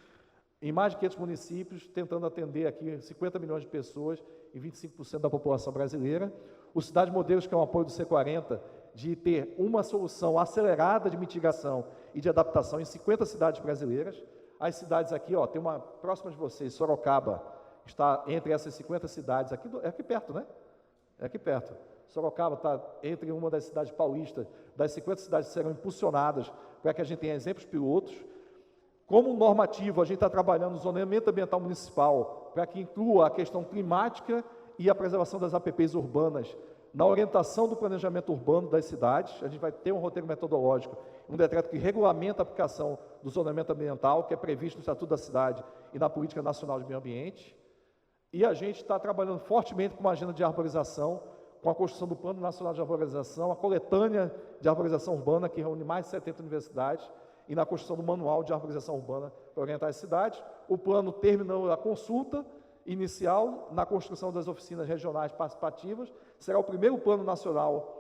em mais de 500 municípios, tentando atender aqui 50 milhões de pessoas e 25% da população brasileira. O Cidade Modelos, que é um apoio do C40, de ter uma solução acelerada de mitigação e de adaptação em 50 cidades brasileiras. As cidades aqui, ó, tem uma próxima de vocês, Sorocaba, está entre essas 50 cidades, é aqui perto, né? É aqui perto. Sorocaba está entre uma das cidades paulistas, das 50 cidades que serão impulsionadas para que a gente tenha exemplos pilotos. Como normativo, a gente está trabalhando no zoneamento ambiental municipal para que inclua a questão climática e a preservação das APPs urbanas na orientação do planejamento urbano das cidades. A gente vai ter um roteiro metodológico, um decreto que regulamenta a aplicação do zoneamento ambiental, que é previsto no Estatuto da Cidade e na Política Nacional de Meio Ambiente. E a gente está trabalhando fortemente com uma agenda de arborização, com a construção do Plano Nacional de Arborização, a coletânea de arborização urbana, que reúne mais de 70 universidades, e na construção do Manual de Arborização Urbana para orientar as cidades. O plano terminou a consulta inicial na construção das oficinas regionais participativas. Será o primeiro plano nacional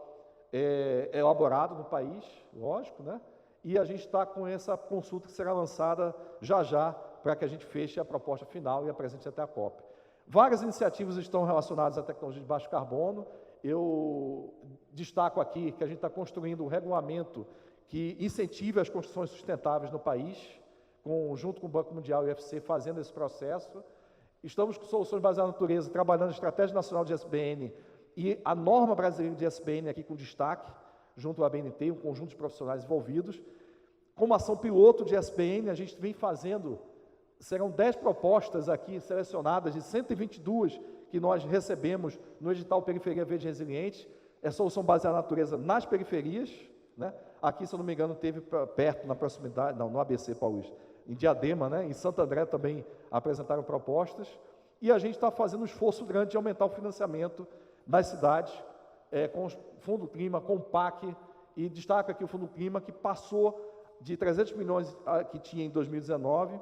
elaborado no país, lógico, né? E a gente está com essa consulta que será lançada já, para que a gente feche a proposta final e apresente até a COP. Várias iniciativas estão relacionadas à tecnologia de baixo carbono. Eu destaco aqui que a gente está construindo um regulamento que incentive as construções sustentáveis no país, junto com o Banco Mundial e o IFC, fazendo esse processo. Estamos com soluções baseadas na natureza, trabalhando a Estratégia Nacional de SBN e a norma brasileira de SBN aqui com destaque, junto ao ABNT, um conjunto de profissionais envolvidos. Como ação piloto de SBN, a gente vem fazendo, serão 10 propostas aqui selecionadas, de 122 que nós recebemos no edital Periferia Verde Resiliente. É solução baseada na natureza nas periferias, né? Aqui, se eu não me engano, teve perto, na proximidade, não, no ABC Paulista, em Diadema, né? Em Santo André também apresentaram propostas. e a gente está fazendo um esforço grande de aumentar o financiamento das cidades, com o Fundo Clima, com o PAC, e destaca aqui o Fundo Clima, que passou de 300 milhões que tinha em 2019,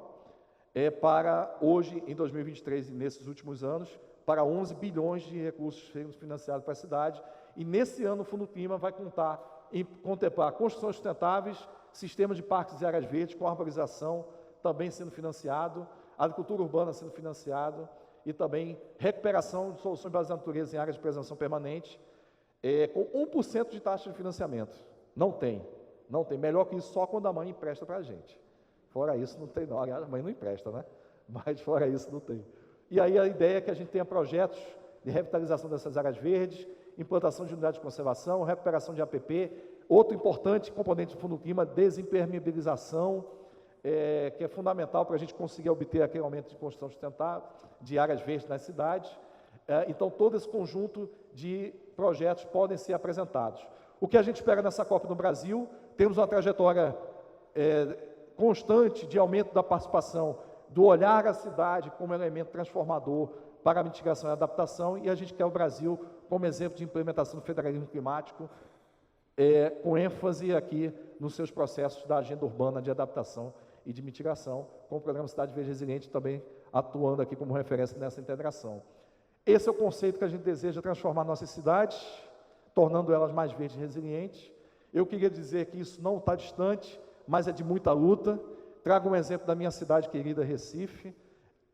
para hoje, em 2023, e nesses últimos anos, para 11 bilhões de recursos sendo financiados para a cidade, e nesse ano o Fundo Clima vai contemplar construções sustentáveis, sistemas de parques e áreas verdes, com arborização também sendo financiado, agricultura urbana sendo financiado, e também recuperação de soluções baseadas na natureza em áreas de preservação permanente, com 1% de taxa de financiamento. Não tem. Melhor que isso só quando a mãe empresta para a gente. Fora isso, não tem não. A mãe não empresta, né? Mas fora isso, não tem. E aí a ideia é que a gente tenha projetos de revitalização dessas áreas verdes, implantação de unidades de conservação, recuperação de APP. Outro importante componente do Fundo Clima, desimpermeabilização, que é fundamental para a gente conseguir obter aquele aumento de construção sustentável, de áreas verdes nas cidades. Então, todo esse conjunto de projetos podem ser apresentados. O que a gente espera nessa Copa no Brasil, temos uma trajetória constante de aumento da participação, do olhar à cidade como elemento transformador para a mitigação e adaptação, e a gente quer o Brasil como exemplo de implementação do federalismo climático, com ênfase aqui nos seus processos da agenda urbana de adaptação e de mitigação, com o programa Cidade Verde Resiliente também atuando aqui como referência nessa integração. Esse é o conceito que a gente deseja transformar nossas cidades, tornando elas mais verdes e resilientes. Eu queria dizer que isso não está distante, mas é de muita luta. Trago um exemplo da minha cidade querida, Recife.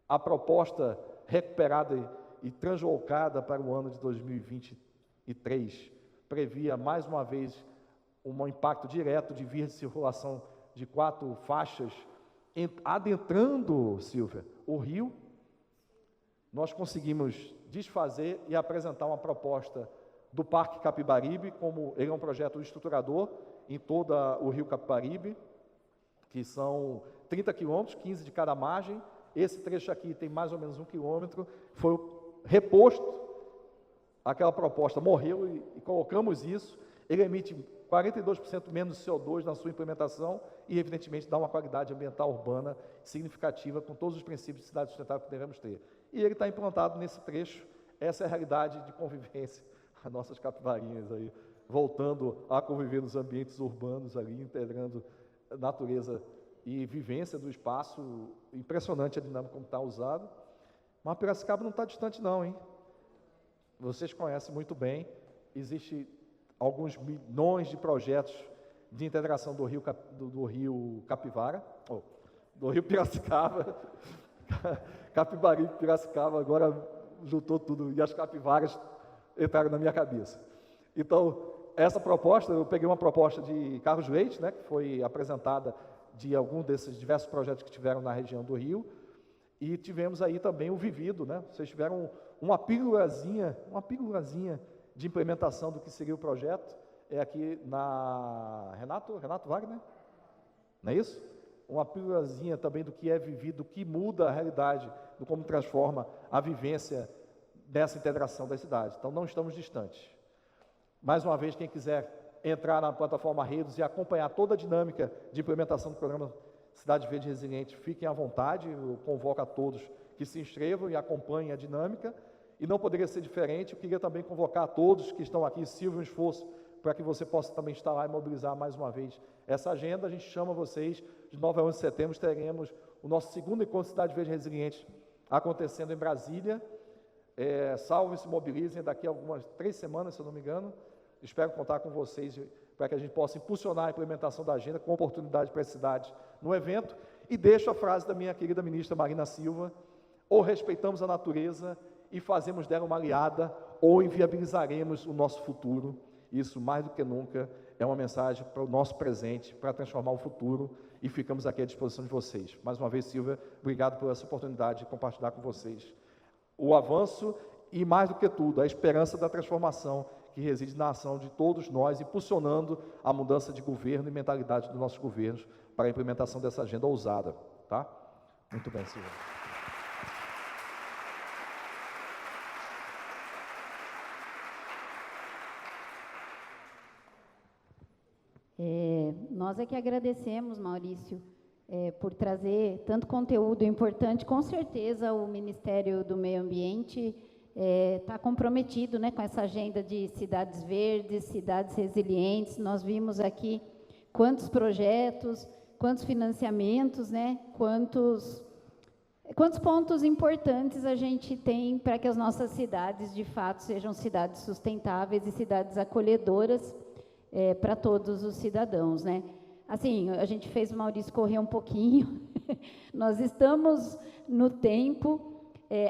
A proposta recuperada e translocada para o ano de 2023 previa, mais uma vez, um impacto direto de vias de circulação de 4 faixas, adentrando, Silvia, o rio. Nós conseguimos desfazer e apresentar uma proposta do Parque Capibaribe, como ele é um projeto estruturador em todo o rio Capibaribe, que são 30 quilômetros, 15 de cada margem. Esse trecho aqui tem mais ou menos 1 quilômetro, foi reposto, aquela proposta morreu e colocamos isso. Ele emite 42% menos CO2 na sua implementação e, evidentemente, dá uma qualidade ambiental urbana significativa com todos os princípios de cidade sustentável que devemos ter. E ele está implantado nesse trecho. Essa é a realidade de convivência, as nossas capivarinhas aí, voltando a conviver nos ambientes urbanos ali, integrando natureza e vivência do espaço. Impressionante a dinâmica como está usado. Mas Piracicaba não está distante não, hein? Vocês conhecem muito bem, existe alguns milhões de projetos de integração do rio Capivara, do rio Piracicaba, Capibaribe, Piracicaba, agora juntou tudo, e as capivaras entraram na minha cabeça. Então, essa proposta, eu peguei uma proposta de Carlos Leite, né, que foi apresentada de algum desses diversos projetos que tiveram na região do Rio, e tivemos aí também o Vivido, né, vocês tiveram uma pílulazinha de implementação do que seria o projeto, aqui na Renato Wagner, não é isso? Uma pílulazinha também do que é vivido, do que muda a realidade, do como transforma a vivência dessa integração das cidades. Então, não estamos distantes. Mais uma vez, quem quiser entrar na plataforma Redes e acompanhar toda a dinâmica de implementação do programa Cidade Verde Resiliente, fiquem à vontade, eu convoco a todos que se inscrevam e acompanhem a dinâmica, e não poderia ser diferente. Eu queria também convocar a todos que estão aqui, sirva um esforço para que você possa também estar lá e mobilizar mais uma vez essa agenda. A gente chama vocês, de 9 a 11 de setembro, teremos o nosso segundo encontro Cidade Verde Resiliente acontecendo em Brasília. Salve, se mobilizem, daqui a algumas 3 semanas, se eu não me engano. Espero contar com vocês para que a gente possa impulsionar a implementação da agenda com oportunidade para as cidades no evento. E deixo a frase da minha querida ministra Marina Silva: ou respeitamos a natureza e fazemos dela uma aliada, ou inviabilizaremos o nosso futuro. Isso, mais do que nunca, é uma mensagem para o nosso presente, para transformar o futuro, e ficamos aqui à disposição de vocês. Mais uma vez, Silvia, obrigado por essa oportunidade de compartilhar com vocês o avanço e, mais do que tudo, a esperança da transformação que reside na ação de todos nós, impulsionando a mudança de governo e mentalidade dos nossos governos para a implementação dessa agenda ousada. Tá? Muito bem, Silvia. Nós é que agradecemos, Maurício, por trazer tanto conteúdo importante. Com certeza, o Ministério do Meio Ambiente está comprometido, né, com essa agenda de cidades verdes, cidades resilientes. Nós vimos aqui quantos projetos, quantos financiamentos, né, quantos pontos importantes a gente tem para que as nossas cidades, de fato, sejam cidades sustentáveis e cidades acolhedoras para todos os cidadãos, né? Assim, a gente fez o Maurício correr um pouquinho, nós estamos no tempo.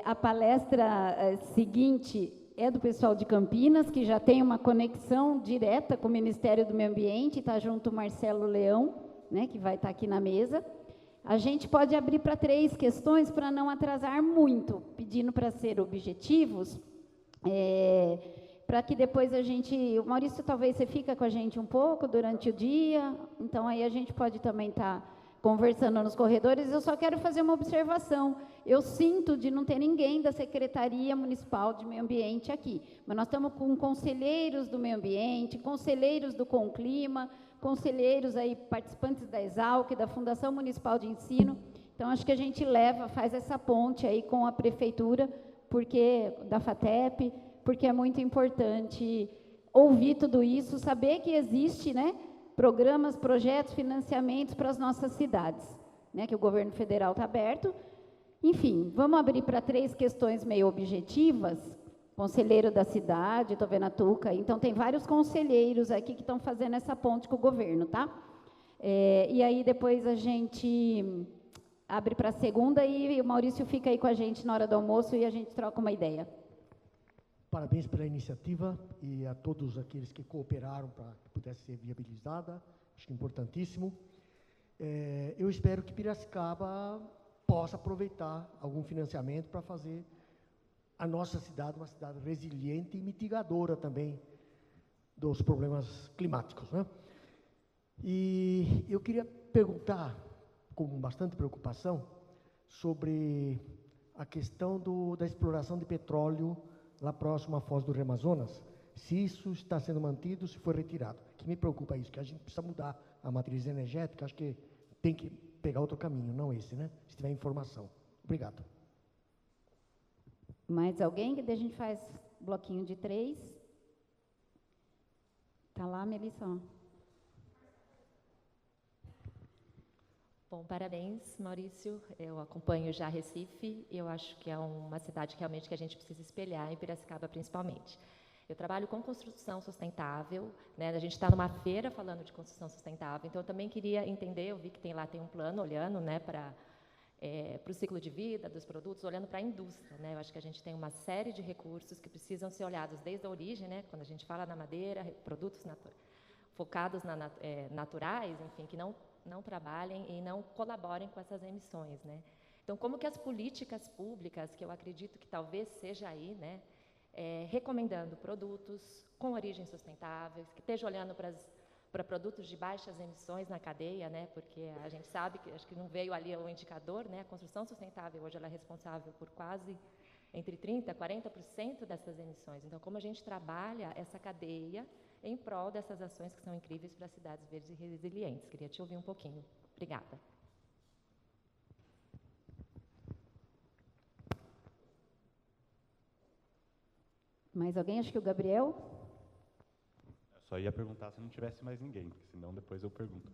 A palestra seguinte é do pessoal de Campinas, que já tem uma conexão direta com o Ministério do Meio Ambiente, está junto o Marcelo Leão, né, que vai estar aqui na mesa. A gente pode abrir para 3 questões para não atrasar muito, pedindo para ser objetivos, para que depois a gente... O Maurício, talvez você fica com a gente um pouco durante o dia, então aí a gente pode também estar conversando nos corredores. Eu só quero fazer uma observação. Eu sinto de não ter ninguém da Secretaria Municipal de Meio Ambiente aqui, mas nós estamos com conselheiros do meio ambiente, conselheiros do Conclima, conselheiros aí, participantes da Exalc, da Fundação Municipal de Ensino. Então, acho que a gente faz essa ponte aí com a Prefeitura, da FATEP, porque é muito importante ouvir tudo isso, saber que existe, né, programas, projetos, financiamentos para as nossas cidades, né, que o governo federal está aberto. Enfim, vamos abrir para 3 questões meio objetivas. Conselheiro da cidade, estou vendo a Tuca, então tem vários conselheiros aqui que estão fazendo essa ponte com o governo, tá? E aí depois a gente abre para a segunda e o Maurício fica aí com a gente na hora do almoço e a gente troca uma ideia. Parabéns pela iniciativa e a todos aqueles que cooperaram para que pudesse ser viabilizada, acho que é importantíssimo. Eu espero que Piracicaba possa aproveitar algum financiamento para fazer a nossa cidade uma cidade resiliente e mitigadora também dos problemas climáticos, né? E eu queria perguntar, com bastante preocupação, sobre a questão da exploração de petróleo lá próximo à Foz do Rio Amazonas, se isso está sendo mantido, se foi retirado. Que me preocupa isso, que a gente precisa mudar a matriz energética, acho que tem que pegar outro caminho, não esse, né? Se tiver informação. Obrigado. Mais alguém? Que daí a gente faz bloquinho de 3. Está lá, Melissa? Bom, parabéns, Maurício. Eu acompanho já Recife. Eu acho que é uma cidade que realmente que a gente precisa espelhar, em Piracicaba principalmente. Eu trabalho com construção sustentável, né? A gente está numa feira falando de construção sustentável, então eu também queria entender, eu vi que tem um plano olhando, né, para o ciclo de vida dos produtos, olhando para a indústria, né? Eu acho que a gente tem uma série de recursos que precisam ser olhados desde a origem, né? Quando a gente fala na madeira, produtos focados naturais, enfim, que não trabalhem e não colaborem com essas emissões, né? Então, como que as políticas públicas, que eu acredito que talvez seja aí, né, recomendando produtos com origem sustentável, que esteja olhando para produtos de baixas emissões na cadeia, né, porque a gente sabe que, acho que não veio ali o indicador, né, a construção sustentável hoje ela é responsável por quase entre 30% a 40% dessas emissões. Então, como a gente trabalha essa cadeia em prol dessas ações que são incríveis para cidades verdes e resilientes. Queria te ouvir um pouquinho. Obrigada. Mais alguém? Acho que o Gabriel. Eu só ia perguntar se não tivesse mais ninguém, porque senão depois eu pergunto.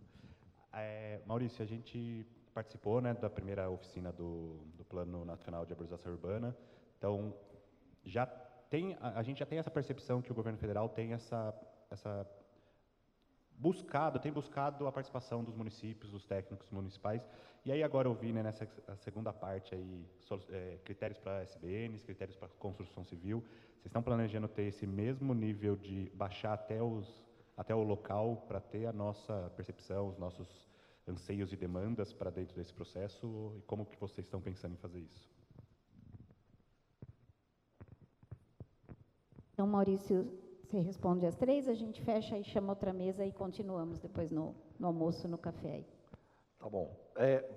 Maurício, a gente participou, né, da primeira oficina do Plano Nacional de Arborização Urbana, então a gente já tem essa percepção que o governo federal tem tem buscado a participação dos municípios, dos técnicos municipais, e aí agora eu vi, né, nessa segunda parte aí, critérios para SBNs, critérios para construção civil. Vocês estão planejando ter esse mesmo nível de baixar até o local para ter a nossa percepção, os nossos anseios e demandas para dentro desse processo, e como que vocês estão pensando em fazer isso? Então, Maurício, você responde as 3, a gente fecha e chama outra mesa e continuamos depois no almoço, no café aí. Tá bom.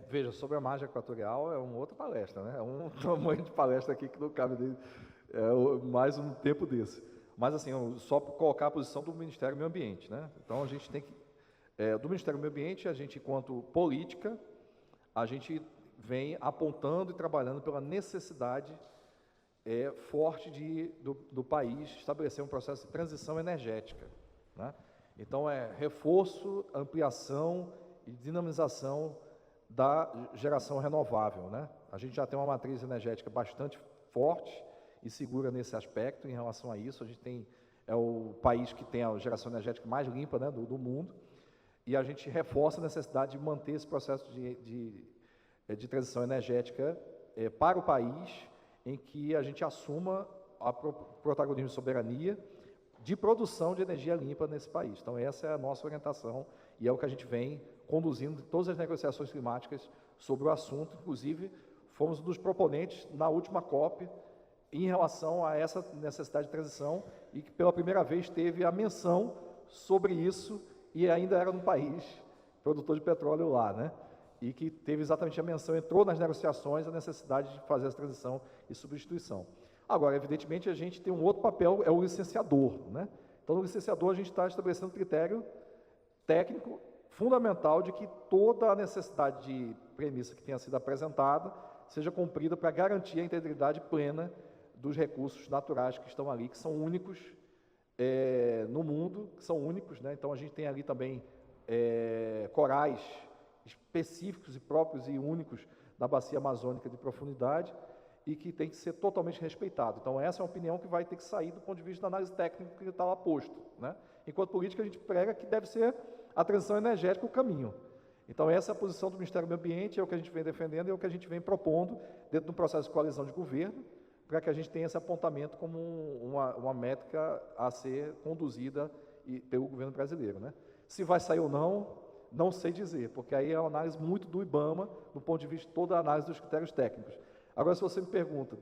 Veja, sobre a margem equatorial é uma outra palestra, né? É um tamanho de palestra aqui que não cabe mais um tempo desse. Mas, assim, só colocar a posição do Ministério do Meio Ambiente, né? Então, a gente tem que... do Ministério do Meio Ambiente, a gente, enquanto política, a gente vem apontando e trabalhando pela necessidade forte do país estabelecer um processo de transição energética, né? Então, reforço, ampliação e dinamização da geração renovável, né? A gente já tem uma matriz energética bastante forte e segura nesse aspecto. Em relação a isso, a gente é o país que tem a geração energética mais limpa, né, do mundo, e a gente reforça a necessidade de manter esse processo de transição energética para o país, em que a gente assuma o protagonismo de soberania de produção de energia limpa nesse país. Então, essa é a nossa orientação e é o que a gente vem conduzindo todas as negociações climáticas sobre o assunto. Inclusive, fomos um dos proponentes na última COP em relação a essa necessidade de transição e que pela primeira vez teve a menção sobre isso e ainda era no país produtor de petróleo lá, né? E que teve exatamente a menção, entrou nas negociações a necessidade de fazer essa transição e substituição. Agora, evidentemente, a gente tem um outro papel, é o licenciador, né? Então, no licenciador, a gente está estabelecendo um critério técnico fundamental de que toda a necessidade de premissa que tenha sido apresentada seja cumprida para garantir a integridade plena dos recursos naturais que estão ali, que são únicos no mundo, que são únicos, né? Então, a gente tem ali também corais específicos e próprios e únicos da bacia amazônica de profundidade e que tem que ser totalmente respeitado. Então, essa é uma opinião que vai ter que sair do ponto de vista da análise técnica que está lá posto, né? Enquanto política, a gente prega que deve ser a transição energética o caminho. Então, essa é a posição do Ministério do Meio Ambiente, é o que a gente vem defendendo e é o que a gente vem propondo dentro do processo de coalizão de governo, para que a gente tenha esse apontamento como uma métrica a ser conduzida pelo governo brasileiro, né? Se vai sair ou não sei dizer, porque aí é uma análise muito do IBAMA, do ponto de vista de toda a análise dos critérios técnicos. Agora, se você me pergunta,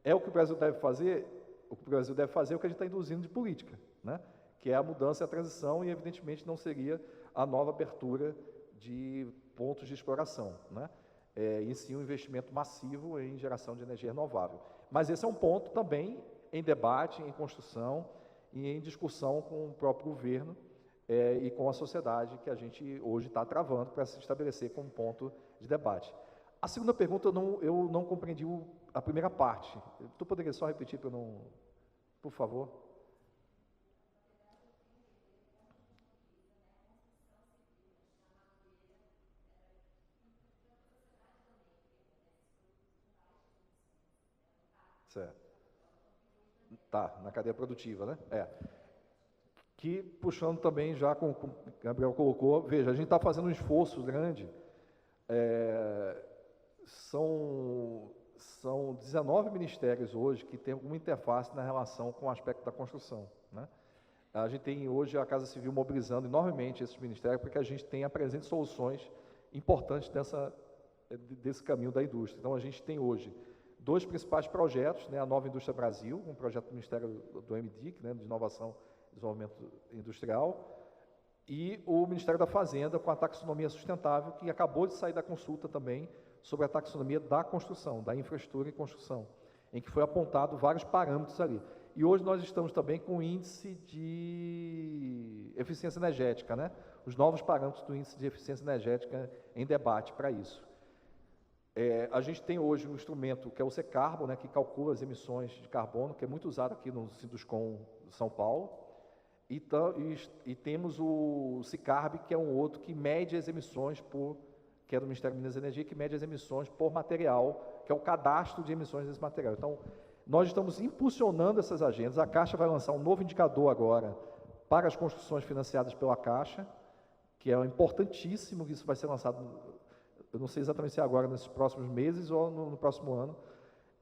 é o que o Brasil deve fazer? O que o Brasil deve fazer é o que a gente está induzindo de política, né? Que é a mudança e a transição, e evidentemente não seria a nova abertura de pontos de exploração, né? E sim um investimento massivo em geração de energia renovável. Mas esse é um ponto também em debate, em construção e em discussão com o próprio governo e com a sociedade, que a gente hoje está travando para se estabelecer como ponto de debate. A segunda pergunta, eu não compreendi a primeira parte. Tu poderia só repetir para eu não... Por favor. Certo. Tá, na cadeia produtiva, né? Que, puxando também já com o Gabriel colocou, veja, a gente está fazendo um esforço grande, são 19 ministérios hoje que têm alguma interface na relação com o aspecto da construção, né? A gente tem hoje a Casa Civil mobilizando enormemente esses ministérios para que a gente tenha presente soluções importantes desse caminho da indústria. Então, a gente tem hoje 2 principais projetos, né? A Nova Indústria Brasil, um projeto do Ministério do MDIC, né? De Inovação e Desenvolvimento Industrial, e o Ministério da Fazenda com a taxonomia sustentável, que acabou de sair da consulta também sobre a taxonomia da construção, da infraestrutura e construção, em que foi apontado vários parâmetros ali. E hoje nós estamos também com o índice de eficiência energética, né? Os novos parâmetros do índice de eficiência energética em debate para isso. A gente tem hoje um instrumento que é o Secarbo, né, que calcula as emissões de carbono, que é muito usado aqui no Sinduscom de São Paulo, e temos o Cicarb, que é um outro que mede as emissões que é do Ministério de Minas e Energia, que mede as emissões por material, que é o cadastro de emissões desse material. Então, nós estamos impulsionando essas agendas. A Caixa vai lançar um novo indicador agora para as construções financiadas pela Caixa, que é importantíssimo, que isso vai ser lançado, eu não sei exatamente se é agora, nesses próximos meses ou no próximo ano,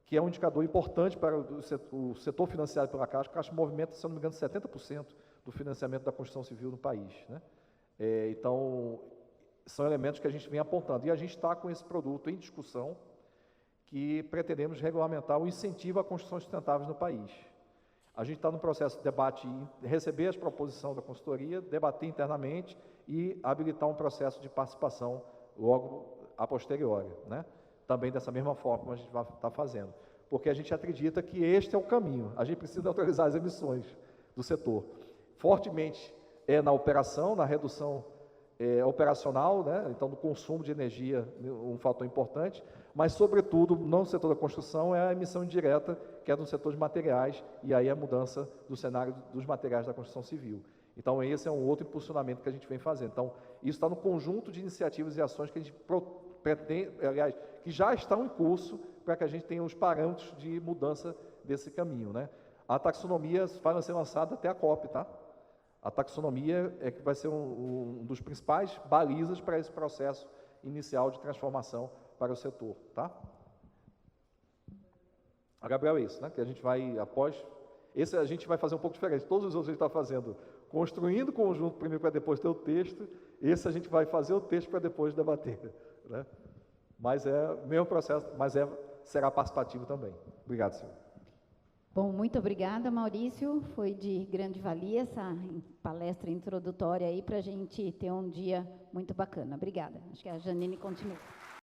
que é um indicador importante para o setor financiado pela Caixa. A Caixa movimenta, se não me engano, 70% do financiamento da construção civil no país, né? Então, são elementos que a gente vem apontando. E a gente está com esse produto em discussão, que pretendemos regulamentar o incentivo à construção sustentável no país. A gente está no processo de debate em receber as proposições da consultoria, debater internamente e habilitar um processo de participação logo a posteriori, né? Também dessa mesma forma como a gente vai estar fazendo. Porque a gente acredita que este é o caminho. A gente precisa autorizar as emissões do setor. Fortemente na operação, na redução operacional, né? Então, do consumo de energia, um fator importante, mas, sobretudo, no setor da construção, é a emissão indireta, que é no setor de materiais, e aí a mudança do cenário dos materiais da construção civil. Então, esse é um outro impulsionamento que a gente vem fazendo. Então, isso está no conjunto de iniciativas e ações que a gente pretende, aliás, que já estão em curso, para que a gente tenha os parâmetros de mudança desse caminho, né? A taxonomia vai ser lançada até a COP, tá? A taxonomia é que vai ser um dos principais balizas para esse processo inicial de transformação para o setor, tá? A Gabriel é isso, né? Que a gente vai, após... Esse a gente vai fazer um pouco diferente. Todos os outros a gente está fazendo, construindo o conjunto primeiro para depois ter o texto. Esse a gente vai fazer o texto para depois debater, né? Mas é o mesmo processo, mas será participativo também. Obrigado, senhor. Bom, muito obrigada, Maurício. Foi de grande valia essa palestra introdutória aí para a gente ter um dia muito bacana. Obrigada. Acho que a Janine continua.